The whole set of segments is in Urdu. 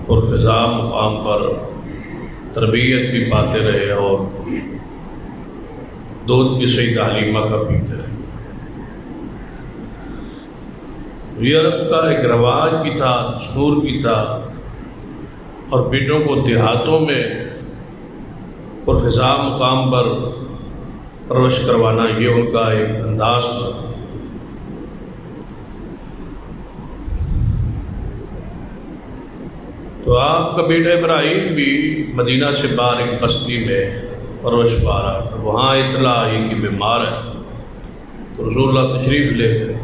پرفضا مقام پر تربیت بھی پاتے رہے اور دودھ بھی سیدہ حلیمہ کا پیتے رہے۔ یہ عرب کا ایک رواج بھی تھا، دستور بھی تھا، اور بیٹوں کو دیہاتوں میں پرفضا مقام پر پرورش کروانا یہ ان کا ایک انداز تھا۔ تو آپ کا بیٹا ابراہیم بھی مدینہ سے باہر ایک بستی میں پرورش پا رہا تھا۔ وہاں اطلاع آئی کہ بیمار ہے، تو رسول اللہ تشریف لے گئے۔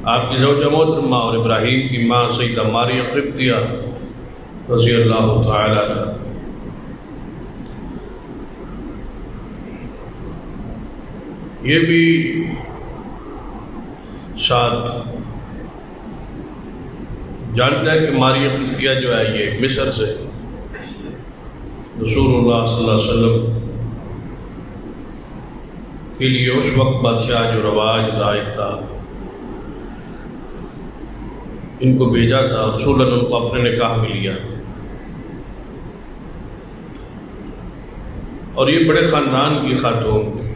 آپ کی زوجہ محترمہ اور ابراہیم کی ماں سیدہ ماریہ قبطیہ رضی اللہ تعالی عنہ، یہ بھی ساتھ جانتا ہے کہ ماریہ قبطیہ جو ہے یہ مصر سے رسول اللہ صلی اللہ علیہ وسلم کے لیے اس وقت بادشاہ جو رواج رائج تھا ان کو بھیجا تھا، رسول اللہ نے ان کو اپنے نکاح میں لیا، اور یہ بڑے خاندان کی خاتون تھی،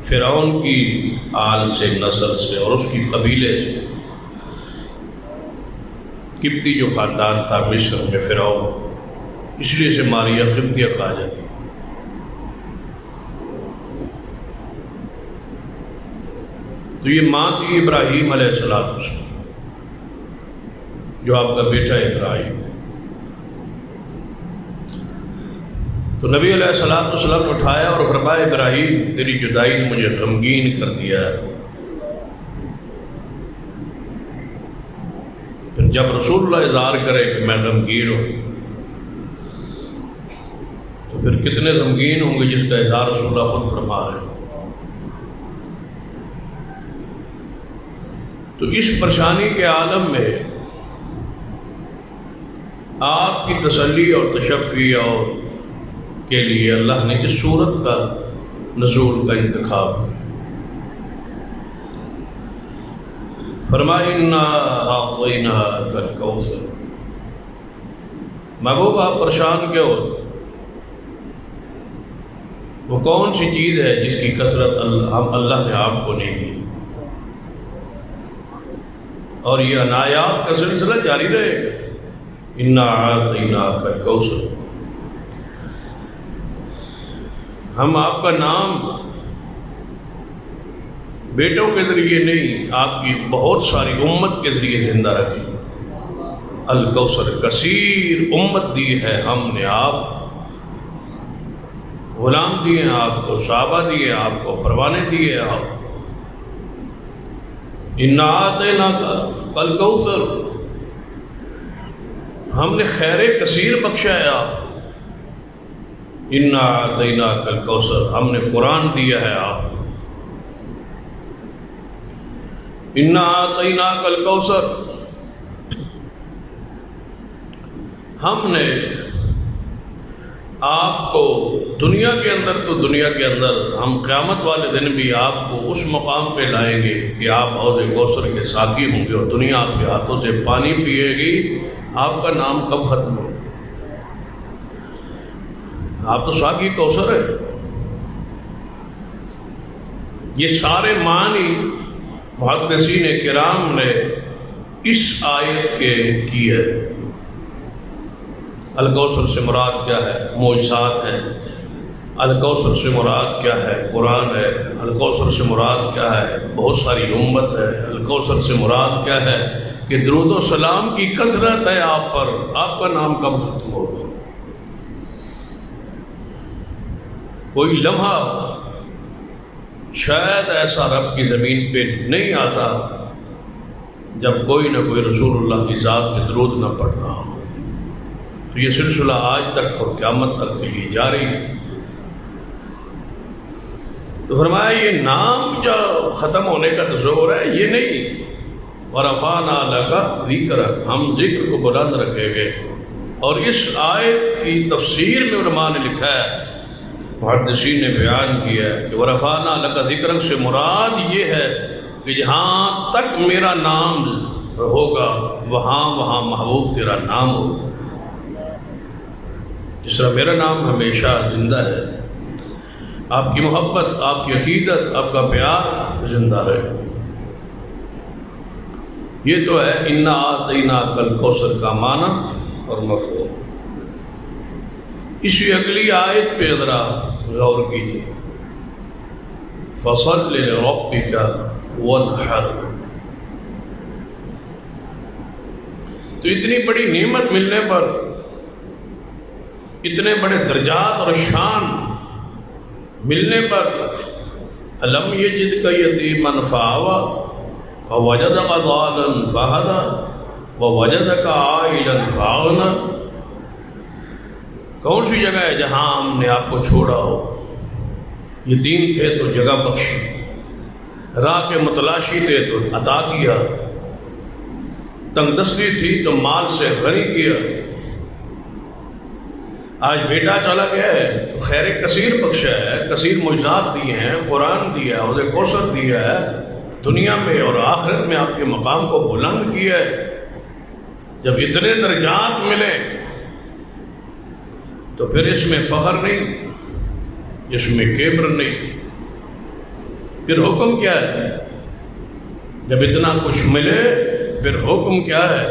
فرعون کی آل سے، نسل سے اور اس کی قبیلے سے۔ قبطی جو خاندان تھا مصر میں فرعون، اس لیے سے ماریہ قبطیہ کہا جاتا ہے۔ تو یہ ماں تھی ابراہیم علیہ السلام، جو آپ کا بیٹا ابراہیم۔ تو نبی علیہ السلام نے اٹھایا اور فرمایا ابراہیم تیری جدائی نے مجھے غمگین کر دیا ہے۔ پھر جب رسول اللہ اظہار کرے کہ میں غمگین ہوں، تو پھر کتنے غمگین ہوں گے جس کا اظہار رسول اللہ خود فرما رہے ہیں۔ تو اس پریشانی کے عالم میں آپ کی تسلی اور تشفی اور کے لیے اللہ نے اس صورت کا نزول کا انتخاب کیا۔ فرمایا انا اعطیناک الکوثر۔ محبوب آپ پریشان کیوں ہو؟ وہ کون سی چیز ہے جس کی کثرت اللہ نے آپ کو نہیں دی؟ اور یہ عنایات کا سلسلہ جاری رہے گا۔ انا اعطیناک الکوثر۔ ہم آپ کا نام بیٹوں کے ذریعے نہیں، آپ کی بہت ساری امت کے ذریعے زندہ رکھیں۔ الکوثر کثیر امت دی ہے ہم نے، آپ غلام دیے ہیں، آپ کو صحابہ دیے، آپ کو پروانے دیے، آپ انا اعطیناک الکوثر، ہم نے خیر کثیر بخشا ہے آپ۔ انا اعطیناک الکوثر، ہم نے قرآن دیا ہے آپ۔ انا اعطیناک الکوثر، ہم نے آپ کو دنیا کے اندر، تو دنیا کے اندر ہم قیامت والے دن بھی آپ کو اس مقام پہ لائیں گے کہ آپ حوض کوثر کے ساقی ہوں گے، اور دنیا آپ کے ہاتھوں سے پانی پیے گی۔ آپ کا نام کب ختم ہو؟ آپ تو ساقی کوثر ہے۔ یہ سارے معنی محدثین کرام نے اس آیت کے کی ہے۔ الکوثر سے مراد کیا ہے؟ معجزات ہیں۔ الکوثر سے مراد کیا ہے؟ قرآن ہے۔ الکوثر سے مراد کیا ہے؟ بہت ساری امت ہے۔ الکوثر سے مراد کیا ہے؟ کہ درود و سلام کی کثرت ہے آپ پر۔ آپ کا نام کب ختم ہوگا؟ کوئی لمحہ شاید ایسا رب کی زمین پہ نہیں آتا جب کوئی نہ کوئی رسول اللہ کی ذات میں درود نہ پڑھ رہا ہو۔ تو یہ سلسلہ آج تک اور قیامت تک کے لیے جاری ہے۔ تو فرمایا یہ نام جو ختم ہونے کا تصور ہے یہ نہیں۔ وَرَفَعْنَا لَكَ ذِكْرَكَ، ہم ذکر کو بلند رکھیں گے۔ اور اس آیت کی تفسیر میں علماء نے لکھا ہے، محدثین نے بیان کیا ہے کہ وَرَفَعْنَا لَكَ ذِكْرَكَ سے مراد یہ ہے کہ جہاں تک میرا نام ہوگا وہاں وہاں محبوب تیرا نام ہوگا۔ جس طرح میرا نام ہمیشہ زندہ ہے، آپ کی محبت، آپ کی عقیدت، آپ کا پیار زندہ ہے۔ یہ تو ہے انا اعطیناک الکوثر کا معنی اور مفہوم۔ اسی اگلی آیت پہ ذرا غور کیجیے، فصل لربک وانحر۔ تو اتنی بڑی نعمت ملنے پر، اتنے بڑے درجات اور شان ملنے پر، الم یجدک یتیما فآوی ووجدک ضالا فہدی ووجدک عائلا فأغنی۔ کون سی جگہ ہے جہاں ہم نے آپ کو چھوڑا ہو؟ یتیم تھے تو جگہ بخشی، راہ کے متلاشی تھے تو عطا کیا، تنگ دستی تھی تو مال سے غنی کیا، آج بیٹا چلا گیا ہے تو خیر کثیر بخشا ہے، کثیر معجزات دیے ہیں، قرآن دیا ہے، حوض کوثر دیا ہے، دنیا میں اور آخرت میں آپ کے مقام کو بلند کیا ہے۔ جب اتنے درجات ملے تو پھر اس میں فخر نہیں، اس میں کبر نہیں، پھر حکم کیا ہے؟ جب اتنا کچھ ملے پھر حکم کیا ہے؟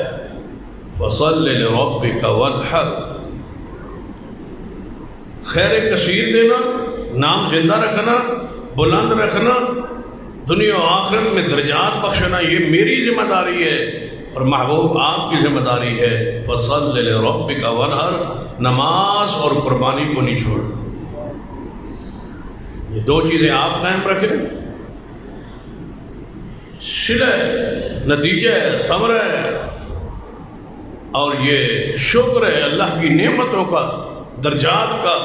فصل لربک وانحر۔ خیر کثیر دینا، نام زندہ رکھنا، بلند رکھنا، دنیا و آخرت میں درجات بخشنا، یہ میری ذمہ داری ہے اور محبوب آپ کی ذمہ داری ہے۔ فصل لربک وانحر، نماز اور قربانی کو نہیں چھوڑنا۔ یہ دو چیزیں آپ قائم رکھیں، صلہ نتیجہ ہے، ثمر ہے، اور یہ شکر ہے اللہ کی نعمتوں کا، درجات کا،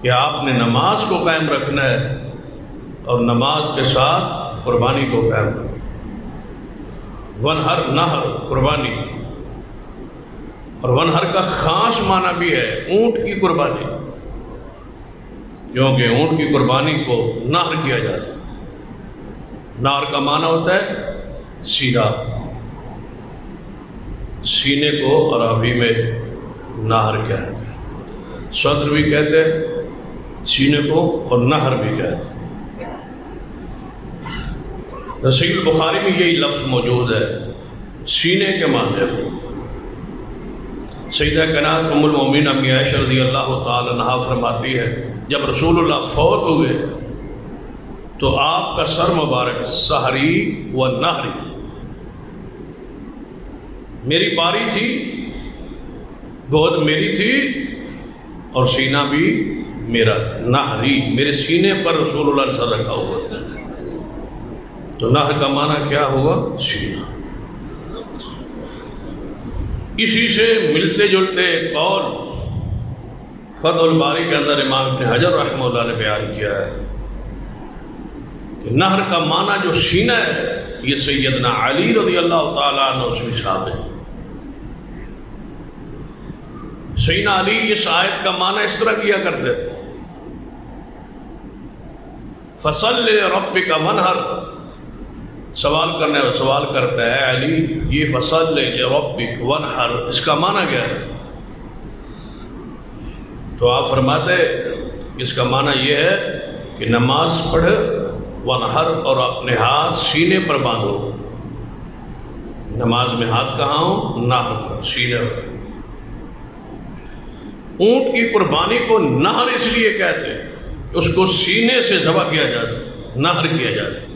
کہ آپ نے نماز کو قائم رکھنا ہے اور نماز کے ساتھ قربانی کو قائم رکھنا۔ ونہر، نہر، قربانی، اور ونہر کا خاص معنی بھی ہے اونٹ کی قربانی، کیونکہ اونٹ کی قربانی کو نہر کیا جاتا ہے۔ نہر کا معنی ہوتا ہے سینہ، سینے کو عربی میں نہر کہتے ہیں، صدر بھی کہتے ہیں سینے کو، اور نہر بھی کہتے ہیں۔ صحیح البخاری میں یہی لفظ موجود ہے، سینے کے معنی میں۔ سیدہ کائنات ام المومنین امی عائشہ رضی اللہ تعالی عنہا فرماتی ہے، جب رسول اللہ فوت ہوئے تو آپ کا سر مبارک سحری و نہری، میری باری تھی، گود میری تھی اور سینہ بھی میرا تھا، نہری، میرے سینے پر رسول اللہ نے سر رکھا ہوا۔ تو نہر کا معنی کیا ہوا؟ سینہ۔ اسی سے ملتے جلتے قول فتح الباری کے اندر امام ابن حجر رحمہ اللہ نے بیان کیا ہے کہ نہر کا معنی جو سینہ ہے، یہ سیدنا علی رضی اللہ تعالیٰ عنہ اس میں شامل ہے۔ سیدنا علی اس آیت کا معنی اس طرح کیا کرتے تھے، فصل لربک وانحر۔ سوال کرتا ہے علی، یہ فصل لربک وانحر اس کا معنی کیا ہے؟ تو آپ فرماتے اس کا معنی یہ ہے کہ نماز پڑھ، وانحر، اور اپنے ہاتھ سینے پر باندھو۔ نماز میں ہاتھ کہاں ہو؟ نہر پر، سینے پر۔ اونٹ کی قربانی کو نہر اس لیے کہتے ہیں کہ اس کو سینے سے ذبح کیا جاتا ہے، نہر کیا جاتا ہے،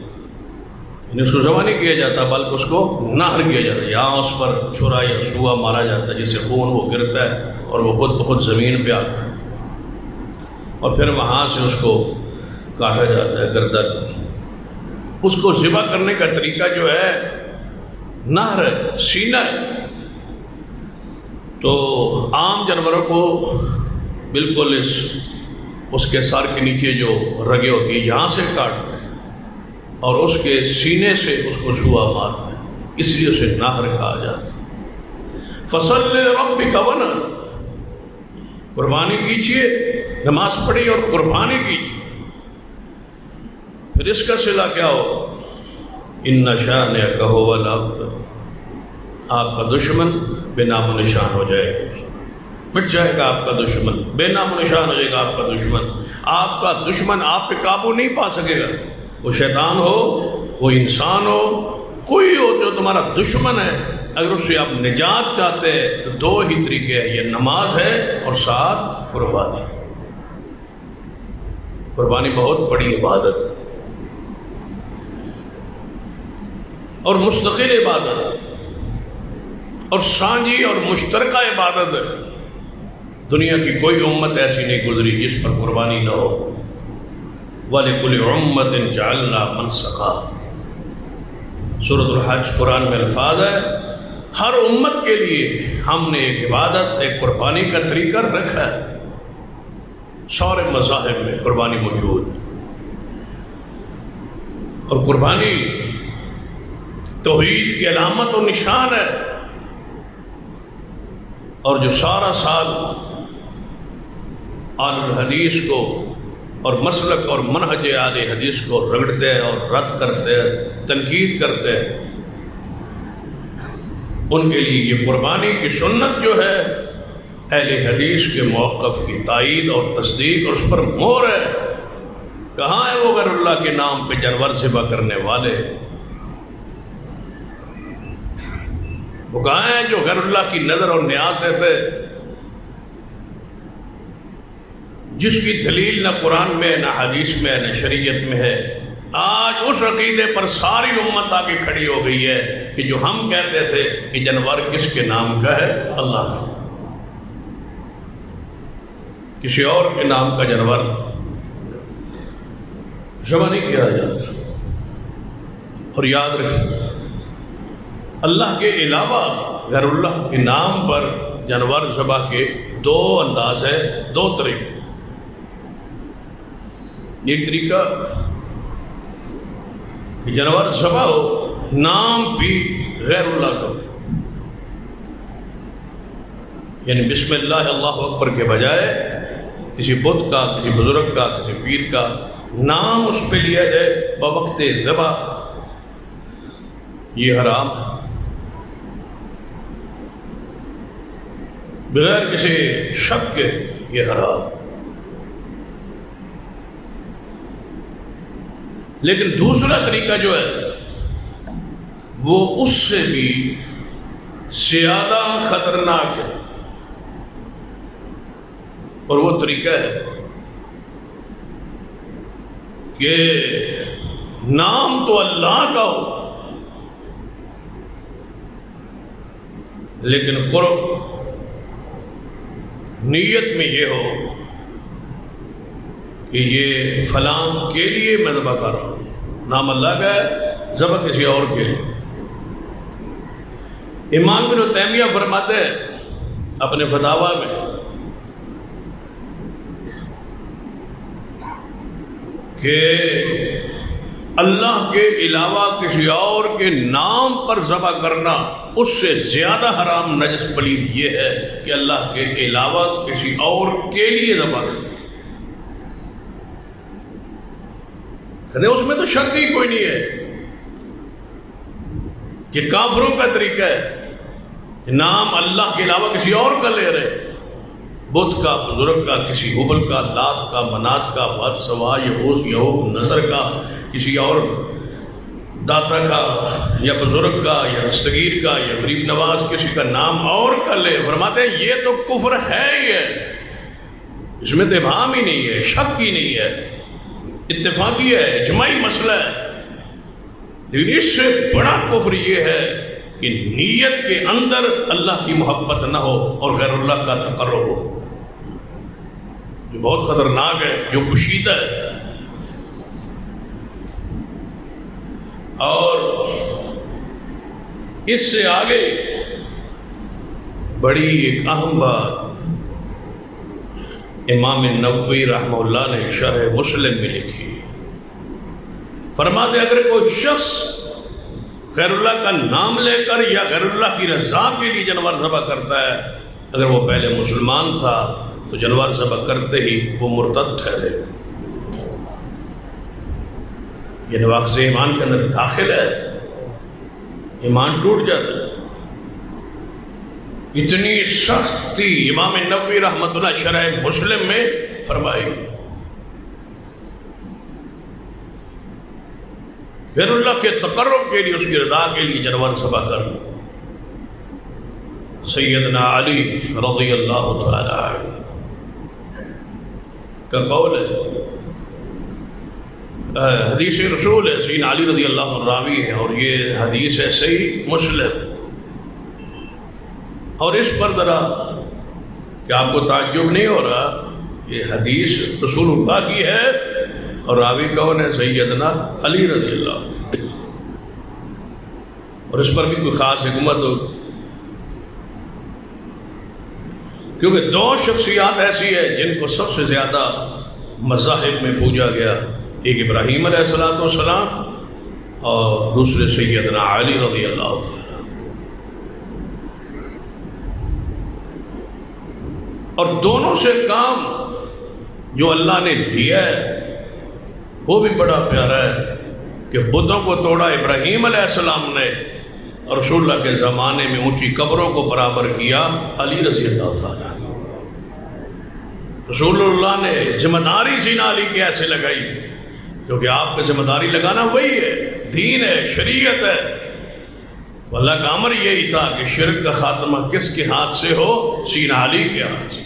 یعنی اس کو ذبح نہیں کیا جاتا بلکہ اس کو نہر کیا جاتا ہے۔ یہاں اس پر چھرا یا سوا مارا جاتا ہے، جس سے خون وہ گرتا ہے اور وہ خود بخود زمین پہ آتا ہے، اور پھر وہاں سے اس کو کاٹا جاتا ہے گردن۔ اس کو ذبح کرنے کا طریقہ جو ہے نہر ہے، سینہ ہے۔ تو عام جانوروں کو بالکل اس کے سر کے نیچے جو رگیں ہوتی ہیں یہاں سے کاٹتے ہیں اور اس کے سینے سے اس کو سوا مارتے ہیں، اس لیے اسے نہر کہا جاتا ہے۔ فصل لربک وانحر، قربانی کیجیے، نماز پڑھی اور قربانی کیجیے۔ پھر اس کا صلہ کیا ہو؟ ان شانئک ھو الابتر، آپ کا دشمن بے نام و نشان ہو جائے گا، مٹ جائے گا آپ کا دشمن، بے نام و نشان ہو جائے گا آپ کا دشمن۔ آپ کا دشمن آپ پہ قابو نہیں پا سکے گا، وہ شیطان ہو، وہ انسان ہو، کوئی ہو جو تمہارا دشمن ہے، اگر اس سے آپ نجات چاہتے ہیں تو دو ہی طریقے ہیں، یہ نماز ہے اور ساتھ قربانی۔ قربانی بہت بڑی عبادت اور مستقل عبادت اور سانجھی اور مشترکہ عبادت ہے۔ دنیا کی کوئی امت ایسی نہیں گزری جس پر قربانی نہ ہو۔ وَلِكُلِّ أُمَّةٍ جَعَلْنَا مَنْسَكًا، سورۃ الحج قرآن میں الفاظ ہے، ہر امت کے لیے ہم نے ایک عبادت، ایک قربانی کا طریقہ رکھا ہے۔ سارے مذاہب میں قربانی موجود ہے، اور قربانی توحید کی علامت و نشان ہے، اور جو سارا سال آل الحدیث کو اور مسلک اور منہج آل حدیث کو رگڑتے ہیں اور رد کرتے ہیں، تنقید کرتے ہیں، ان کے لیے یہ قربانی کی سنت جو ہے اہل حدیث کے موقف کی تائید اور تصدیق، اور اس پر مہر ہے۔ کہاں ہے وہ غیر اللہ کے نام پہ جانور ذبح کرنے والے؟ وہ کہاں ہیں جو غیر اللہ کی نظر اور نیاز دیتے، جس کی دلیل نہ قرآن میں، نہ حدیث میں، نہ شریعت میں ہے؟ آج اس عقیدے پر ساری امت آ کے کھڑی ہو گئی ہے کہ جو ہم کہتے تھے کہ جانور کس کے نام کا ہے؟ اللہ کا، کسی اور کے نام کا جانور ذبح نہیں کیا جاتا۔ اور یاد رکھیں، اللہ کے علاوہ غیر اللہ کے نام پر جانور ذبح کے دو انداز ہے، دو طریقے۔ ایک طریقہ کہ جانور ذبح ہو، نام بھی غیر اللہ کا، یعنی بسم اللہ اللہ اکبر کے بجائے کسی بت کا، کسی بزرگ کا، کسی پیر کا نام اس پہ لیا جائے بوقت ذبح، یہ حرام، بغیر کسی شک کے یہ حرام۔ لیکن دوسرا طریقہ جو ہے وہ اس سے بھی زیادہ خطرناک ہے، اور وہ طریقہ ہے کہ نام تو اللہ کا ہو لیکن قرب نیت میں یہ ہو کہ یہ فلاں کے لیے میں ذبح کر رہا ہوں، نام اللہ کا ہے، ذبح کسی اور کے لیے۔ امام ابن تیمیہ فرماتے ہیں اپنے فتاویٰ میں کہ اللہ کے علاوہ کسی اور کے نام پر ذبح کرنا اس سے زیادہ حرام، نجس، پلید یہ ہے کہ اللہ کے علاوہ کسی اور کے لیے ذبح کرنا۔ اس میں تو شک ہی کوئی نہیں ہے کہ کافروں کا طریقہ ہے کہ نام اللہ کے علاوہ کسی اور کا لے رہے، بت کا، بزرگ کا، کسی حبل کا، لات کا، منات کا، بد سوا، یغوث، یعوق، نصر کا، کسی اور داتا کا یا بزرگ کا یا دستگیر کا یا غریب نواز کسی کا نام اور کا لے۔ فرماتے ہیں یہ تو کفر ہے ہی ہے، اس میں تو ابہام ہی نہیں ہے، شک ہی نہیں ہے، اتفاقی ہے، اجماعی مسئلہ ہے۔ لیکن اس سے بڑا کفر یہ ہے کہ نیت کے اندر اللہ کی محبت نہ ہو اور غیر اللہ کا تقرب ہو، جو بہت خطرناک ہے، جو کشیدہ ہے۔ اور اس سے آگے بڑی ایک اہم بات امام نووی رحمہ اللہ نے شرح مسلم میں لکھی، فرماتے اگر کوئی شخص غیر اللہ کا نام لے کر یا غیر اللہ کی رضا کے لیے جانور ذبح کرتا ہے، اگر وہ پہلے مسلمان تھا تو جانور ذبح کرتے ہی وہ مرتد ٹھہرے، یہ نواقض ایمان کے اندر داخل ہے، ایمان ٹوٹ جاتا ہے۔ اتنی سختی امام نووی رحمۃ اللہ شرح مسلم میں فرمائی. پھر اللہ کے تقرب کے لیے، اس کی رضا کے لیے جانور ذبح کر. سیدنا علی رضی اللہ تعالی عنہ کا قول ہے، حدیث رسول ہے، سیدنا علی رضی اللہ عنہ راوی ہے، اور یہ حدیث ہے صحیح مسلم. اور اس پر ذرا کہ آپ کو تعجب نہیں ہو رہا، یہ حدیث رسول اللہ کی ہے اور راوی کون ہے؟ سیدنا علی رضی اللہ عنہ. اور اس پر بھی کوئی خاص حکمت ہو، کیونکہ دو شخصیات ایسی ہیں جن کو سب سے زیادہ مذاہب میں پوجا گیا، ایک ابراہیم علیہ السلام اور دوسرے سیدنا علی رضی اللہ عنہ. اور دونوں سے کام جو اللہ نے دیا ہے وہ بھی بڑا پیارا ہے کہ بتوں کو توڑا ابراہیم علیہ السلام نے، اور رسول اللہ کے زمانے میں اونچی قبروں کو برابر کیا علی رضی اللہ تعالیٰ. رسول اللہ نے ذمہ داری سیدنا علی کی ایسے لگائی، کیونکہ آپ کا ذمہ داری لگانا وہی ہے، دین ہے، شریعت ہے. تو اللہ کا امر یہی تھا کہ شرک کا خاتمہ کس کے ہاتھ سے ہو؟ سیدنا علی کے ہاتھ سے.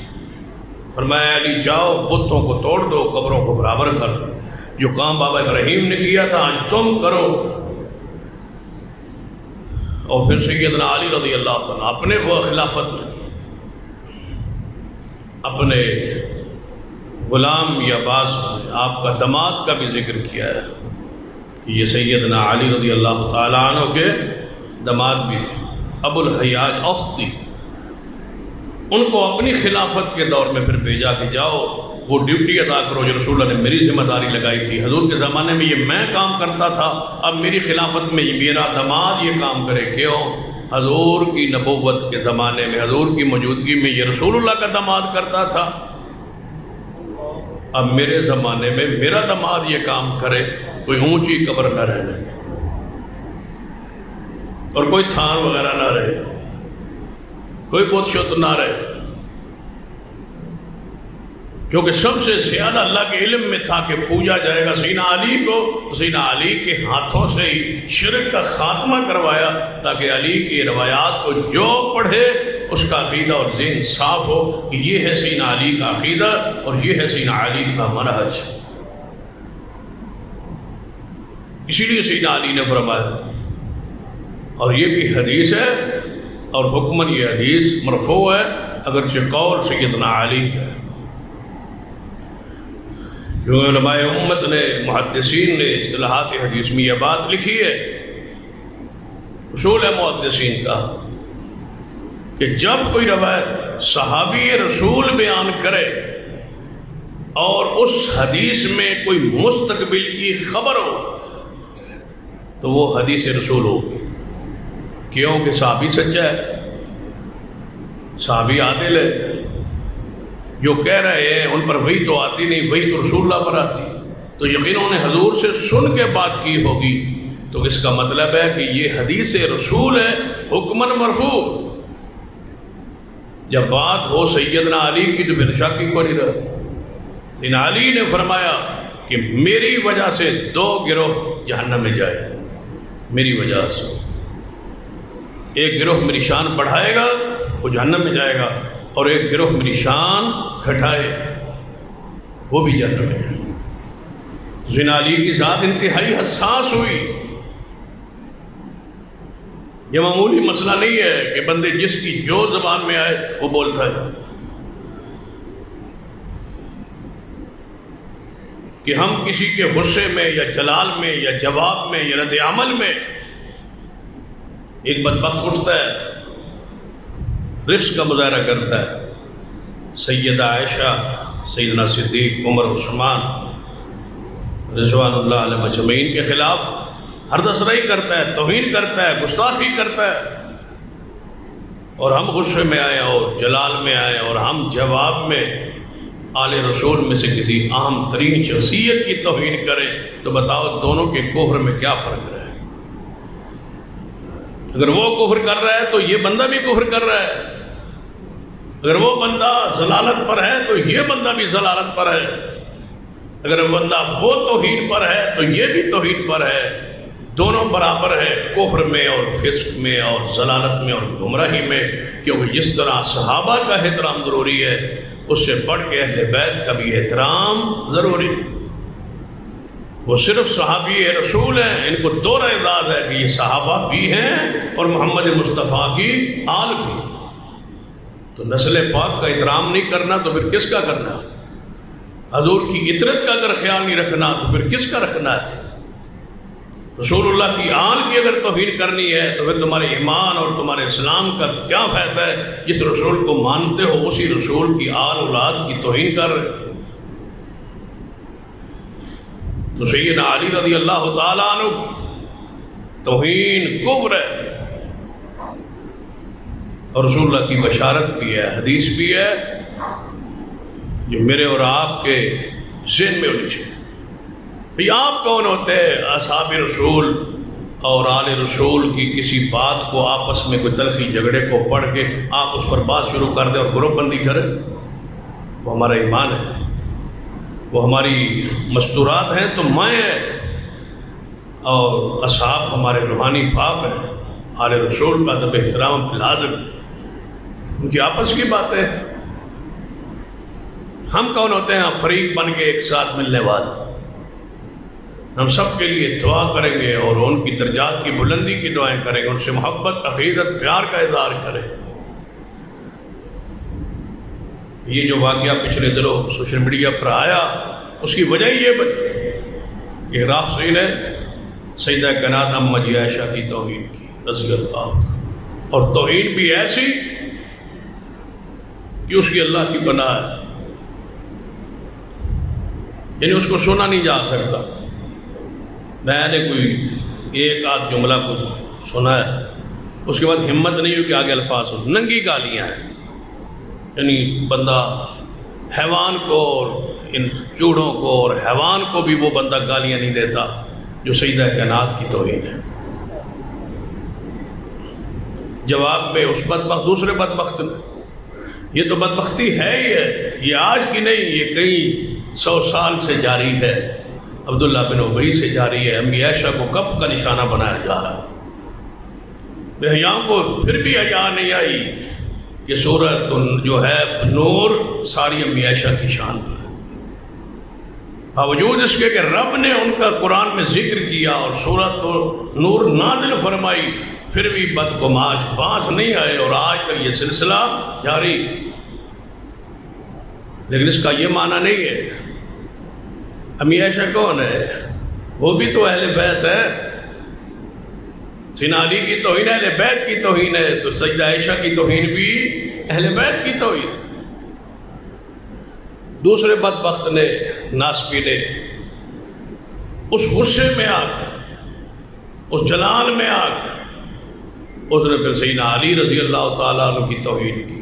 فرمایا علی جاؤ بتوں کو توڑ دو، قبروں کو برابر کر دو. جو کام بابا ابراہیم نے کیا تھا آج تم کرو. اور پھر سیدنا علی رضی اللہ تعالیٰ اپنے وہ خلافت میں اپنے غلام یا باز آپ کا داماد کا بھی ذکر کیا ہے کہ یہ سیدنا علی رضی اللہ تعالیٰ عنہ کے داماد بھی تھے، ابو الحیاج اوسطی. ان کو اپنی خلافت کے دور میں پھر بھیجا کہ جاؤ وہ ڈیوٹی ادا کرو جو رسول اللہ نے میری ذمہ داری لگائی تھی. حضور کے زمانے میں یہ میں کام کرتا تھا، اب میری خلافت میں یہ میرا داماد یہ کام کرے. کیوں؟ حضور کی نبوت کے زمانے میں، حضور کی موجودگی میں یہ رسول اللہ کا داماد کرتا تھا، اب میرے زمانے میں میرا داماد یہ کام کرے. کوئی اونچی قبر نہ رہے اور کوئی تھان وغیرہ نہ رہے، کوئی بت شت نہ رہے، کیونکہ سب سے زیادہ اللہ کے علم میں تھا کہ پوجا جائے گا سیدنا علی کو. تو سیدنا علی کے ہاتھوں سے ہی شرک کا خاتمہ کروایا تاکہ علی کی روایات کو جو پڑھے اس کا عقیدہ اور ذہن صاف ہو کہ یہ ہے سیدنا علی کا عقیدہ اور یہ ہے سیدنا علی کا منہج. اسی لیے سیدنا علی نے فرمایا، اور یہ بھی حدیث ہے اور حکماً یہ حدیث مرفوع ہے، اگرچہ قول سیدنا علی ہے. کیونکہ علماء امت نے، محدثین نے اصطلاحات حدیث میں یہ بات لکھی ہے، اصول ہے محدثین کا، کہ جب کوئی روایت صحابی رسول بیان کرے اور اس حدیث میں کوئی مستقبل کی خبر ہو تو وہ حدیث رسول ہوگی. کیوں کہ صحابی سچا ہے، صحابی عادل ہے، جو کہہ رہے ہیں ان پر وہی تو آتی نہیں، وہی تو رسول اللہ پر آتی، تو یقیناً انہیں حضور سے سن کے بات کی ہوگی. تو اس کا مطلب ہے کہ یہ حدیث رسول ہے، حکماً مرفوع. جب بات ہو سیدنا علی کی تو بے شک کو نہیں رہا. سیدنا علی نے فرمایا کہ میری وجہ سے 2 گروہ جہنم میں جائے، میری وجہ سے. ایک گروہ میری شان بڑھائے گا وہ جہنم میں جائے گا، اور ایک گروہ میری شان گھٹائے وہ بھی جہنم میں جائے گا. سیدنا علی کی ذات انتہائی حساس ہوئی. یہ معمولی مسئلہ نہیں ہے کہ بندے جس کی جو زبان میں آئے وہ بولتا ہے، کہ ہم کسی کے غصے میں یا جلال میں یا جواب میں یا رد عمل میں ایک بدبخت اٹھتا ہے، رفس کا مظاہرہ کرتا ہے. سیدہ عائشہ، سیدنا صدیق، عمر، عثمان رضوان اللہ علیہ مجمعین کے خلاف حرد اثرائی کرتا ہے، توہین کرتا ہے، گستاخی کرتا ہے. اور ہم غصے میں آئے اور جلال میں آئے اور ہم جواب میں آل رسول میں سے کسی اہم ترین شخصیت کی توہین کریں تو بتاؤ دونوں کے کفر میں کیا فرق ہے؟ اگر وہ کفر کر رہا ہے تو یہ بندہ بھی کفر کر رہا ہے. اگر وہ بندہ ضلالت پر ہے تو یہ بندہ بھی ضلالت پر ہے، اگر بندہ وہ توحید پر ہے تو یہ بھی توحید پر ہے، دونوں برابر ہے کفر میں اور فسق میں اور ضلالت میں اور گمراہی میں، کیونکہ جس طرح صحابہ کا احترام ضروری ہے اس سے بڑھ کے اہل بیت کا بھی احترام ضروری ہے۔ وہ صرف صحابی رسول ہیں، ان کو دو اعزاز ہے کہ یہ صحابہ بھی ہیں اور محمد مصطفیٰ کی آل بھی۔ تو نسل پاک کا احترام نہیں کرنا تو پھر کس کا کرنا؟ حضور کی عطرت کا اگر خیال نہیں رکھنا تو پھر کس کا رکھنا ہے؟ رسول اللہ کی آل کی اگر توہین کرنی ہے تو پھر تمہارے ایمان اور تمہارے اسلام کا کیا فائدہ ہے؟ جس رسول کو مانتے ہو اسی رسول کی آل اولاد کی توہین کر رہے۔ تو سیدنا علی رضی اللہ تعالیٰ عنہ توہین کفر ہے، اور رسول اللہ کی بشارت بھی ہے، حدیث بھی ہے جو میرے اور آپ کے ذہن میں ہونی چاہیے۔ بھئی آپ کون ہوتے ہیں اصحاب رسول اور آل رسول کی کسی بات کو آپس میں کوئی تلخی جھگڑے کو پڑھ کے آپ اس پر بات شروع کر دیں اور گروپ بندی کریں؟ وہ ہمارا ایمان ہے، وہ ہماری مستورات ہیں تو مائیں ہیں، اور اصحاب ہمارے روحانی باپ ہیں، آل رسول کا ادب احترام لازم، ان کی آپس کی باتیں۔ ہم کون ہوتے ہیں؟ ہم فریق بن کے ایک ساتھ ملنے والے۔ ہم سب کے لیے دعا کریں گے اور ان کی درجات کی بلندی کی دعائیں کریں گے، ان سے محبت، عقیدت، پیار کا اظہار کریں۔ یہ جو واقعہ پچھلے دنوں سوشل میڈیا پر آیا اس کی وجہ یہ بنی کہ رافضی نے سیدہ کائنات اماں جی عائشہ کی توہین کی رضی اللہ عنہ، اور توہین بھی ایسی کہ اس کی اللہ کی پناہ ہے، یعنی اس کو سنا نہیں جا سکتا۔ میں نے کوئی ایک آدھ جملہ کو سنا ہے، اس کے بعد ہمت نہیں ہوئی کہ آگے الفاظ ہو، ننگی گالیاں ہیں، یعنی بندہ حیوان کو اور ان چوڑوں کو اور حیوان کو بھی وہ بندہ گالیاں نہیں دیتا جو سیدہ کائنات کی توہین ہے۔ جواب میں اس بدبخت دوسرے بدبخت نے، یہ تو بدبختی ہے ہی ہے، یہ آج کی نہیں، یہ کئی 100 سال سے جاری ہے، عبداللہ بن ابی سے جاری ہے۔ امی عائشہ کو کب کا نشانہ بنایا جا رہا ہے، بے حیاں کو پھر بھی حیا نہیں آئی کہ سورۃ جو ہے نور ساری امی عائشہ کی شان پر، باوجود اس کے کہ رب نے ان کا قرآن میں ذکر کیا اور سورۃ نور نازل فرمائی، پھر بھی بدگماش باز نہیں آئے، اور آج تک یہ سلسلہ جاری۔ لیکن اس کا یہ معنی نہیں ہے امی عائشہ کون ہے؟ وہ بھی تو اہل بیت ہے۔ سیدنا علی کی توہین اہل بیت کی توہین ہے، تو سیدہ عائشہ کی توہین بھی اہل بیت کی توہین۔ دوسرے بدبخت نے، ناسبی نے، اس غصے میں آ کر، اس جلال میں آ کر اس نے پھر سیدنا علی رضی اللہ تعالیٰ عنہ کی توہین کی۔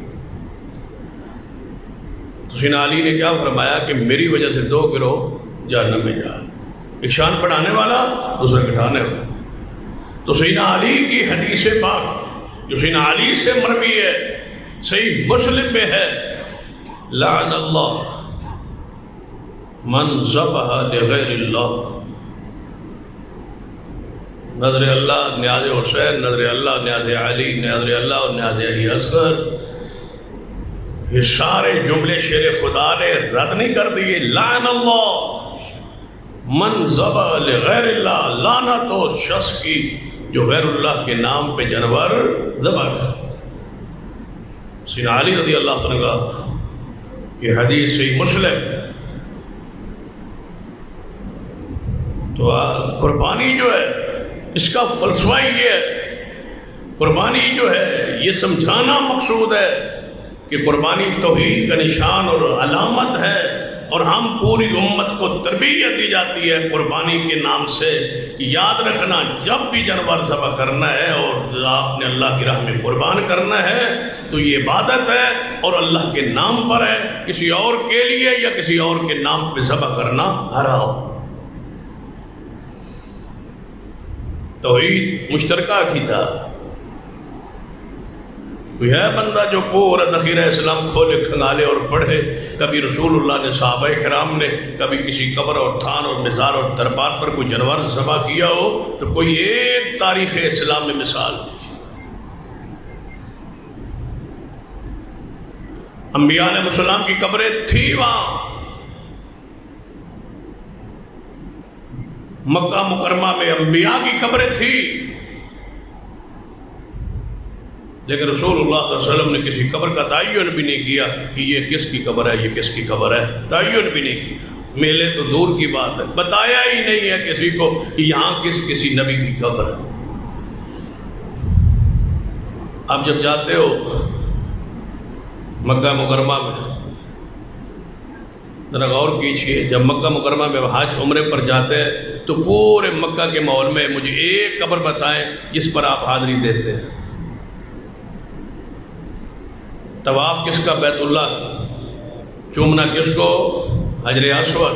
تو سیدنا علی نے کیا فرمایا کہ میری وجہ سے 2 گروہ جہنم میں جا، ایک شان پڑھانے والا، دوسرا گھٹانے والا۔ تو سیدنا علی کی حدیث پاک جو سیدنا علی سے مروی ہے، صحیح مسلم میں ہے، لعن اللہ من ذبح لغیر اللہ، نظر اللہ نیاز حسین، نظر اللہ نیاز علی، نظر اللہ نیاز علی اصغر، یہ سارے جملے شیر خدا نے رد نہیں کر دیے۔ لعن اللہ من ذبح لغیر اللہ، لعنت ہو شخص کی جو غیر اللہ کے نام پہ جانور ذبح کر۔ سیدنا علی رضی اللہ عنہ یہ حدیث صحیح مسلم۔ تو قربانی جو ہے اس کا فلسفہ یہ ہے، قربانی جو ہے یہ سمجھانا مقصود ہے کہ قربانی توحید کا نشان اور علامت ہے، اور ہم پوری امت کو تربیت دی جاتی ہے قربانی کے نام سے کہ یاد رکھنا جب بھی جانور ذبح کرنا ہے اور آپ نے اللہ کی راہ میں قربان کرنا ہے تو یہ عبادت ہے اور اللہ کے نام پر ہے، کسی اور کے لیے یا کسی اور کے نام پہ ذبح کرنا حرام۔ توحید مشترکہ عقیدہ، کوئی ہے بندہ جو پورا ذخیرہ اسلام کھولے کھنگالے اور پڑھے؟ کبھی رسول اللہ نے، صحابہ کرام نے کبھی کسی قبر اور تھان اور مزار اور دربار پر کوئی جانور ذبح کیا ہو تو کوئی ایک تاریخ اسلام میں مثال دیجیے۔ انبیاء علیہ السلام کی قبریں تھی وہاں، مکہ مکرمہ میں انبیاء کی قبریں تھی، لیکن رسول اللہ صلی اللہ علیہ وسلم نے کسی قبر کا تعین بھی نہیں کیا کہ یہ کس کی قبر ہے، یہ کس کی قبر ہے، تعین بھی نہیں کیا۔ میلے تو دور کی بات ہے، بتایا ہی نہیں ہے کسی کو کہ یہاں کسی نبی کی قبر ہے۔ اب جب جاتے ہو مکہ مکرمہ میں، ذرا غور کیجیے، جب مکہ مکرمہ میں حج عمرے پر جاتے ہیں تو پورے مکہ کے ماحول میں مجھے ایک قبر بتائیں جس پر آپ حاضری دیتے ہیں۔ طواف کس کا؟ بیت اللہ۔ چومنا کس کو؟ حجر اسود۔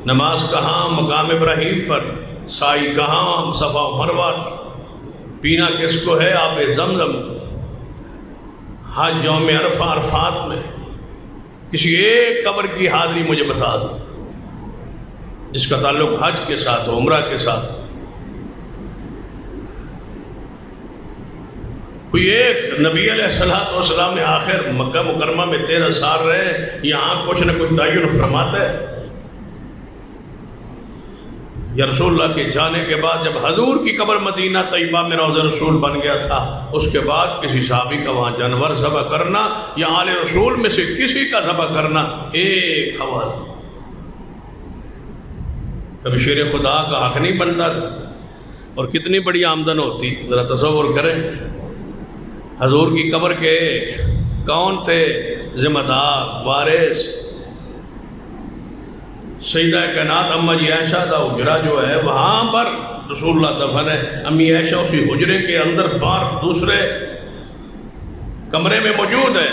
نماز کہاں؟ مقام ابراہیم پر۔ سعی کہاں؟ صفا و مروہ۔ پینا کس کو ہے؟ آب زمزم۔ حج یوم عرفہ عرفات میں کسی ایک قبر کی حاضری مجھے بتا دو جس کا تعلق حج کے ساتھ ہو، عمرہ کے ساتھ۔ کوئی ایک نبی علیہ السلام نے آخر مکہ مکرمہ میں 13 سال رہے، یہاں کچھ نہ کچھ تعین فرماتا ہے؟ یا رسول اللہ کے جانے کے بعد جب حضور کی قبر مدینہ طیبہ میں روضہ رسول بن گیا تھا، اس کے بعد کسی صحابی کا وہاں جانور ذبح کرنا یا آل رسول میں سے کسی کا ذبح کرنا ایک حوالہ، کبھی شیر خدا کا حق نہیں بنتا تھا، اور کتنی بڑی آمدن ہوتی۔ ذرا تصور کریں، حضور کی قبر کے کون تھے ذمہ دار، وارث؟ سیدہ کائنات اما جی عائشہ کا حجرہ جو ہے وہاں پر رسول اللہ دفن ہے۔ امی عائشہ اسی حجرے کے اندر بار دوسرے کمرے میں موجود ہے،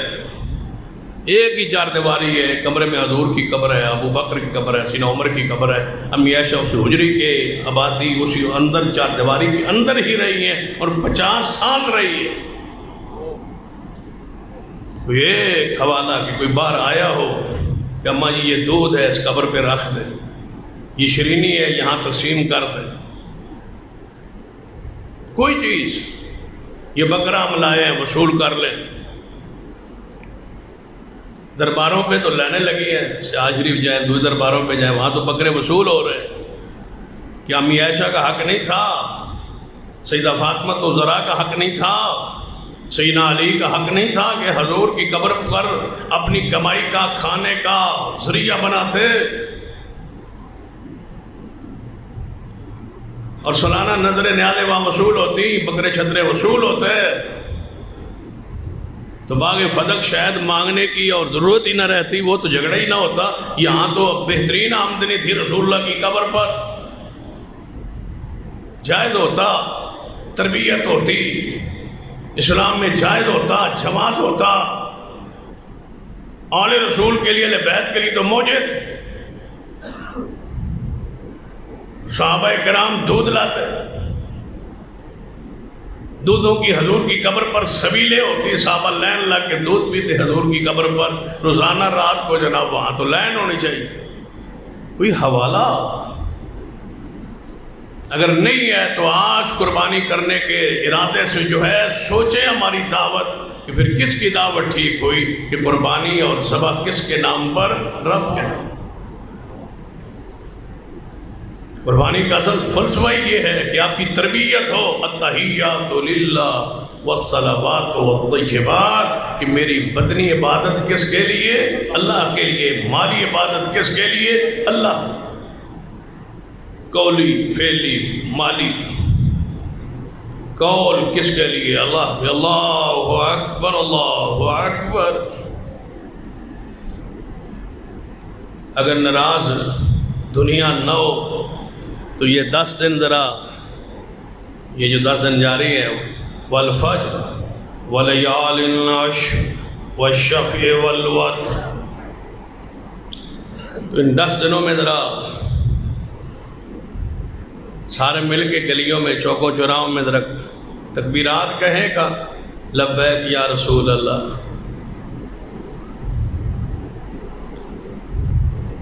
ایک ہی چار دیواری ہے، کمرے میں حضور کی قبر ہے، ابو بکر کی قبر ہے، سیدنا عمر کی قبر ہے۔ امی عائشہ اسی حجرے کے آبادی اسی اندر چار دیواری کے اندر ہی رہی ہیں اور 50 سال رہی ہے۔ کوئی ایک حوالہ کہ کوئی باہر آیا ہو کہ اماں جی یہ دودھ ہے اس قبر پہ رکھ دیں، یہ شرینی ہے یہاں تقسیم کر دیں، کوئی چیز، یہ بکرا ہم لائے ہیں وصول کر لیں۔ درباروں پہ تو لینے لگی ہیں، شاہ شریف جائیں، دوسرے درباروں پہ جائیں، وہاں تو بکرے وصول ہو رہے ہیں۔ کیا امی عائشہ کا حق نہیں تھا؟ سیدہ فاطمہ تو زرا کا حق نہیں تھا؟ سیدنا علی کا حق نہیں تھا کہ حضور کی قبر پر اپنی کمائی کا کھانے کا ذریعہ بناتے؟ اور سالانہ نظر نیازیں وہاں وصول ہوتی، بکرے چھترے وصول ہوتے، تو باغ فدق شاید مانگنے کی اور ضرورت ہی نہ رہتی، وہ تو جھگڑا ہی نہ ہوتا۔ یہاں تو بہترین آمدنی تھی رسول اللہ کی قبر پر، جائز ہوتا، تربیت ہوتی، اسلام میں جائز ہوتا، جماعت ہوتا، آل رسول کے لیے، اہل بیت کے لیے تو موجود تھے۔ صحابہ کرام دودھ لاتے، دودھوں کی حضور کی قبر پر سبیلیں ہوتی، صحابہ لائن لا کے دودھ پیتے حضور کی قبر پر روزانہ رات کو، جناب وہاں تو لائن ہونی چاہیے۔ کوئی حوالہ اگر نہیں ہے تو آج قربانی کرنے کے ارادے سے جو ہے سوچیں ہماری دعوت کہ پھر کس کی دعوت ٹھیک ہوئی کہ قربانی اور ذبح کس کے نام پر؟ رب کے نام۔ قربانی کا اصل فلسفہ یہ ہے کہ آپ کی تربیت ہو، التحیات للہ والصلوات والطیبات، کہ میری بدنی عبادت کس کے لیے؟ اللہ کے لیے، مالی عبادت کس کے لیے؟ اللہ، قولی فعلی مالی، قول کس کے لیے؟ اللہ۔ اللہ اکبر، اللہ اکبر۔ اگر ناراض دنیا نہ ہو تو یہ 10 دن ذرا، یہ جو 10 دن جاری ہے، والفجر ولیال العشر والشفع والوتر، تو ان 10 دنوں میں ذرا سارے مل کے گلیوں میں، چوکوں چوراہوں میں ذرا تکبیرات کہیں گا، لبیک یا رسول اللہ،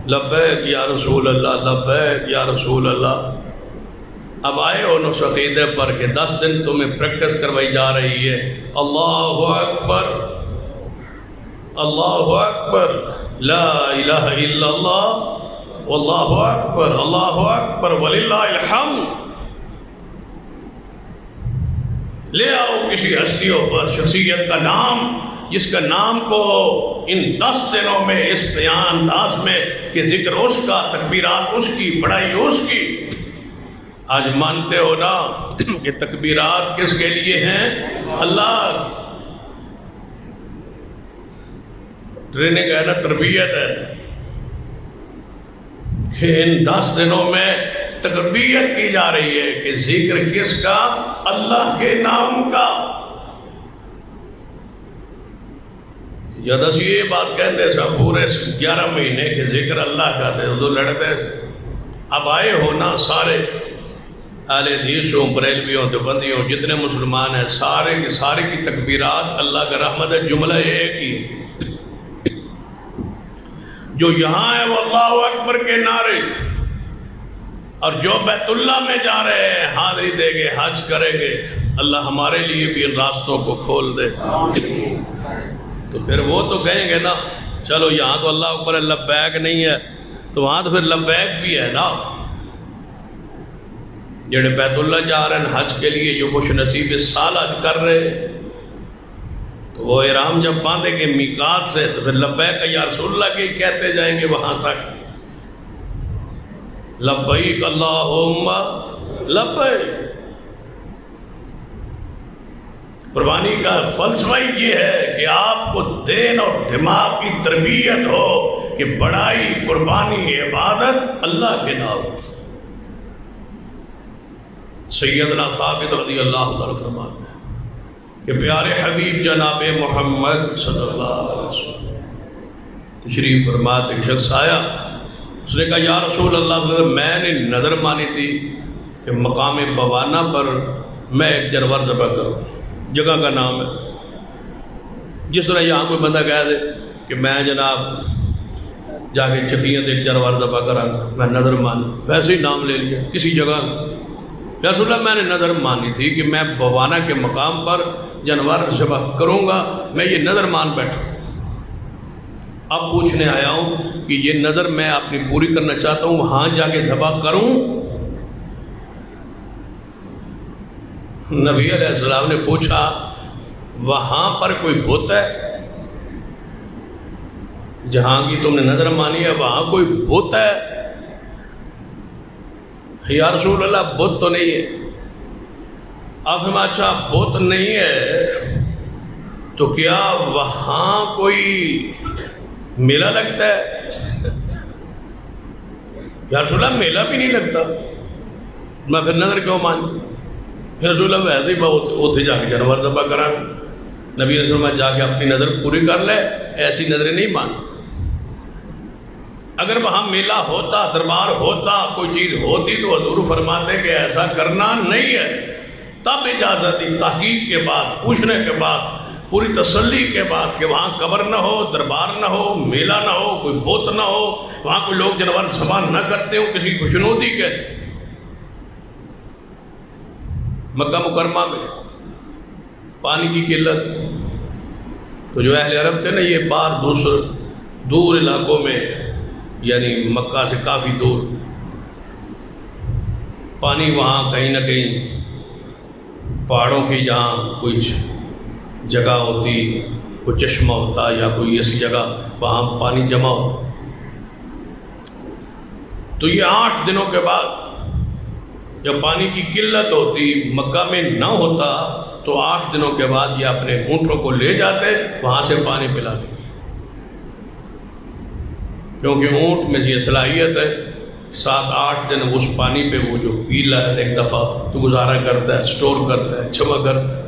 لبیک یا رسول اللہ، لبیک یا رسول اللہ۔ اب آئے ہو اس عقیدے پر کہ 10 دن تمہیں پریکٹس کروائی جا رہی ہے، اللہ اکبر اللہ اکبر لا الہ الا اللہ واللہ اکبر اللہ اکبر وللہ الحمد۔ لے آؤ کسی ہستیوں پر شخصیت کا نام جس کا نام کو ان 10 دنوں میں اس بیان انداز میں کہ ذکر اس کا، تکبیرات اس کی، پڑھائی اس کی۔ آج مانتے ہو نا کہ تکبیرات کس کے لیے ہیں؟ اللہ کی ٹریننگ ہے نا، تربیت ہے کہ ان 10 دنوں میں تربیت کی جا رہی ہے کہ ذکر کس کا؟ اللہ کے نام کا۔ جب اسی یہ بات کہتے سا پورے 11 مہینے کے ذکر اللہ کا تھے تو لڑتے سے۔ اب آئے ہو نا سارے اہل حدیث ہوں، بریلوی ہوں، دیوبندی ہوں، جتنے مسلمان ہیں سارے کی سارے کی تکبیرات اللہ کا رحمت ہے، جملہ ایک ہی ہے۔ جو یہاں ہے وہ اللہ اکبر کے نعرے، اور جو بیت اللہ میں جا رہے ہیں حاضری دیں گے، حج کریں گے، اللہ ہمارے لیے بھی ان راستوں کو کھول دے۔ تو پھر وہ تو کہیں گے نا چلو یہاں تو اللہ اکبر ہے، لبیک نہیں ہے، تو وہاں تو پھر لبیک بھی ہے نا۔ جڑے بیت اللہ جا رہے ہیں حج کے لیے، جو خوش نصیب اس سال حج کر رہے ہیں، تو وہ احرام جب باندھیں گے میقات سے تو پھر لبیک یا رسول اللہ کے کہتے جائیں گے وہاں تک، لبیک اللہم لبیک۔ قربانی کا فلسفہ یہ ہے کہ آپ کو دین اور دماغ کی تربیت ہو کہ بڑائی، قربانی، عبادت اللہ کے نام۔ سیدنا ثابت رضی اللہ تعالیٰ فرماتے ہیں کہ پیارے حبیب جناب محمد صلی اللہ علیہ وسلم تشریف فرماتے، ایک شخص آیا، اس نے کہا یا رسول اللہ صلی اللہ علیہ وسلم، میں نے نظر مانی تھی کہ مقام بوانا پر میں ایک جانور ذبح کروں، جگہ کا نام ہے، جس طرح یہاں کوئی بندہ کہہ دے کہ میں جناب جا کے چکیاں ایک جانور ذبح کرا، میں نظر مان، ویسے ہی نام لے لیا کسی جگہ۔ یا رسول اللہ میں نے نظر مانی تھی کہ میں بوانا کے مقام پر جانور ذبح کروں گا، میں یہ نظر مان بیٹھا۔ اب پوچھنے آیا ہوں کہ یہ نظر میں اپنی پوری کرنا چاہتا ہوں، وہاں جا کے ذبح کروں؟ نبی علیہ السلام نے پوچھا وہاں پر کوئی بت ہے؟ جہاں کی تم نے نظر مانی ہے وہاں کوئی بت ہے؟ یا رسول اللہ بت تو نہیں ہے۔ آپ ہم اچھا بت نہیں ہے تو کیا وہاں کوئی میلہ لگتا ہے؟ یا رسول اللہ میلہ بھی نہیں لگتا، میں پھر نظر کیوں مانی؟ پھر رسول اللہ ویسے ہی اتنے جا کے جانور ذبح کرا، نبی رسول اللہ جا کے اپنی نظر پوری کر لے، ایسی نظریں نہیں مانتے۔ اگر وہاں میلہ ہوتا، دربار ہوتا، کوئی چیز ہوتی تو حضور فرماتے کہ ایسا کرنا نہیں ہے، تب اجازت دی، تحقیق کے بعد، پوچھنے کے بعد، پوری تسلی کے بعد کہ وہاں قبر نہ ہو، دربار نہ ہو، میلہ نہ ہو، کوئی بت نہ ہو، وہاں کوئی لوگ جانور ذبح نہ کرتے ہو کسی خوشنودی کے۔ مکہ مکرمہ میں پانی کی قلت، تو جو اہل عرب تھے نا یہ باہر دور علاقوں میں، یعنی مکہ سے کافی دور، پانی وہاں کہیں نہ کہیں پہاڑوں کی جہاں کوئی جگہ ہوتی، کوئی چشمہ ہوتا یا کوئی ایسی جگہ وہاں پانی جمع ہوتا، تو یہ 8 دنوں کے بعد جب پانی کی قلت ہوتی، مکہ میں نہ ہوتا، تو 8 دنوں کے بعد یہ اپنے اونٹوں کو لے جاتے وہاں سے پانی پلانے، کیونکہ اونٹ میں یہ صلاحیت ہے 7-8 دن اس پانی پہ وہ جو پیلا ہے ایک دفعہ تو گزارا کرتا ہے، سٹور کرتا ہے، جمع کرتا ہے۔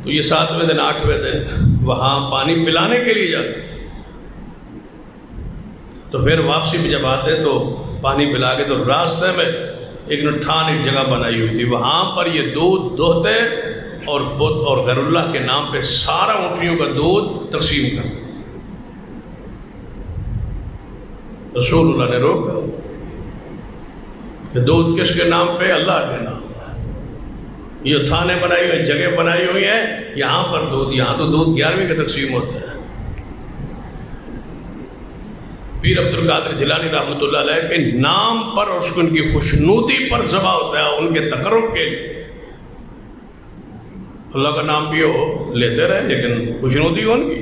تو یہ 7ویں دن 8ویں دن وہاں پانی پلانے کے لیے جاتے، تو پھر واپسی میں جب آتے تو پانی پلا کے تو راستے میں ایک نٹھان ایک جگہ بنائی ہوئی تھی، وہاں پر یہ دودھ دوہتے اور بت اور غیر اللہ کے نام پہ سارا اونٹنیوں کا دودھ تقسیم کرتے۔ رسول اللہ نے روکا کہ دودھ کس کے نام پہ؟ اللہ کے نام۔ یہ تھانے بنائی ہوئی، جگہ بنائی ہوئی ہیں، یہاں پر دودھ، یہاں تو دودھ 11ویں کا تقسیم ہوتا ہے۔ پیر عبد القادر جیلانی رحمۃ اللہ علیہ کے نام پر اور اس کو ان کی خوشنودی پر ذبح ہوتا ہے، ان کے تقرب کے لیے۔ اللہ کا نام بھی ہو لیتے رہے، لیکن خوشنودی ہو ان کی۔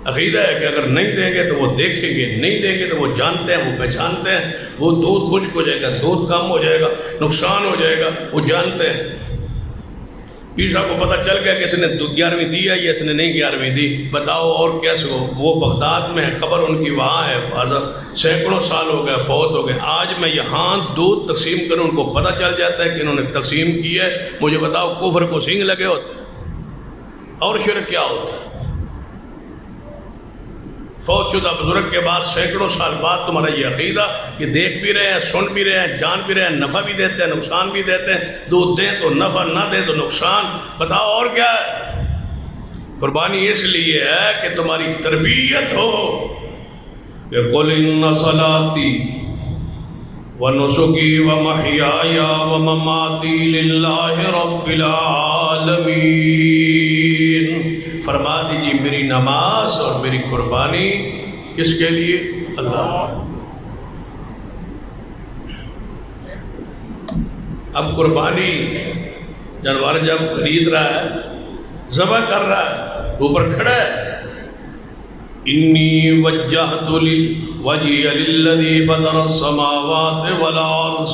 عقیدہ ہے کہ اگر نہیں دیں گے تو وہ دیکھیں گے، نہیں دیں گے تو وہ جانتے ہیں، وہ پہچانتے ہیں، وہ دودھ خشک ہو جائے گا، دودھ کم ہو جائے گا، نقصان ہو جائے گا، وہ جانتے ہیں۔ پیر صاحب کو پتہ چل گیا کہ اس نے 11ویں دی ہے یا اس نے نہیں 11ویں دی، بتاؤ اور کیسے ہو؟ وہ بغداد میں ہے، قبر ان کی وہاں ہے، سینکڑوں سال ہو گئے، فوت ہو گئے۔ آج میں یہاں دودھ تقسیم کروں، ان کو پتہ چل جاتا ہے کہ انہوں نے تقسیم کی ہے۔ مجھے بتاؤ کفر کو سینگ لگے ہوتے اور شرک کیا ہوتا ہے؟ فوت شدہ بزرگ کے بعد سینکڑوں سال بعد تمہارا یہ عقیدہ کہ دیکھ بھی رہے ہیں، سن بھی رہے ہیں، جان بھی رہے ہیں، نفع بھی دیتے ہیں، نقصان بھی دیتے ہیں، دودھ دیں تو نفع، نہ دیں تو نقصان، بتاؤ اور کیا ہے؟ قربانی اس لیے ہے کہ تمہاری تربیت ہو کہ قُلْ إِنَّ صَلَاتِي وَنُسُكِي وَمَحْيَايَ وَمَمَاتِي لِلَّهِ رَبِّ الْعَالَمِينَ۔ فرما دیجیے میری نماز اور میری قربانی کس کے لیے؟ اللہ۔ اب قربانی جانور جب خرید رہا ہے، ذبح کر رہا ہے، اوپر کھڑا ہے، انی وجہت وجہی للذی فطر السماوات والارض۔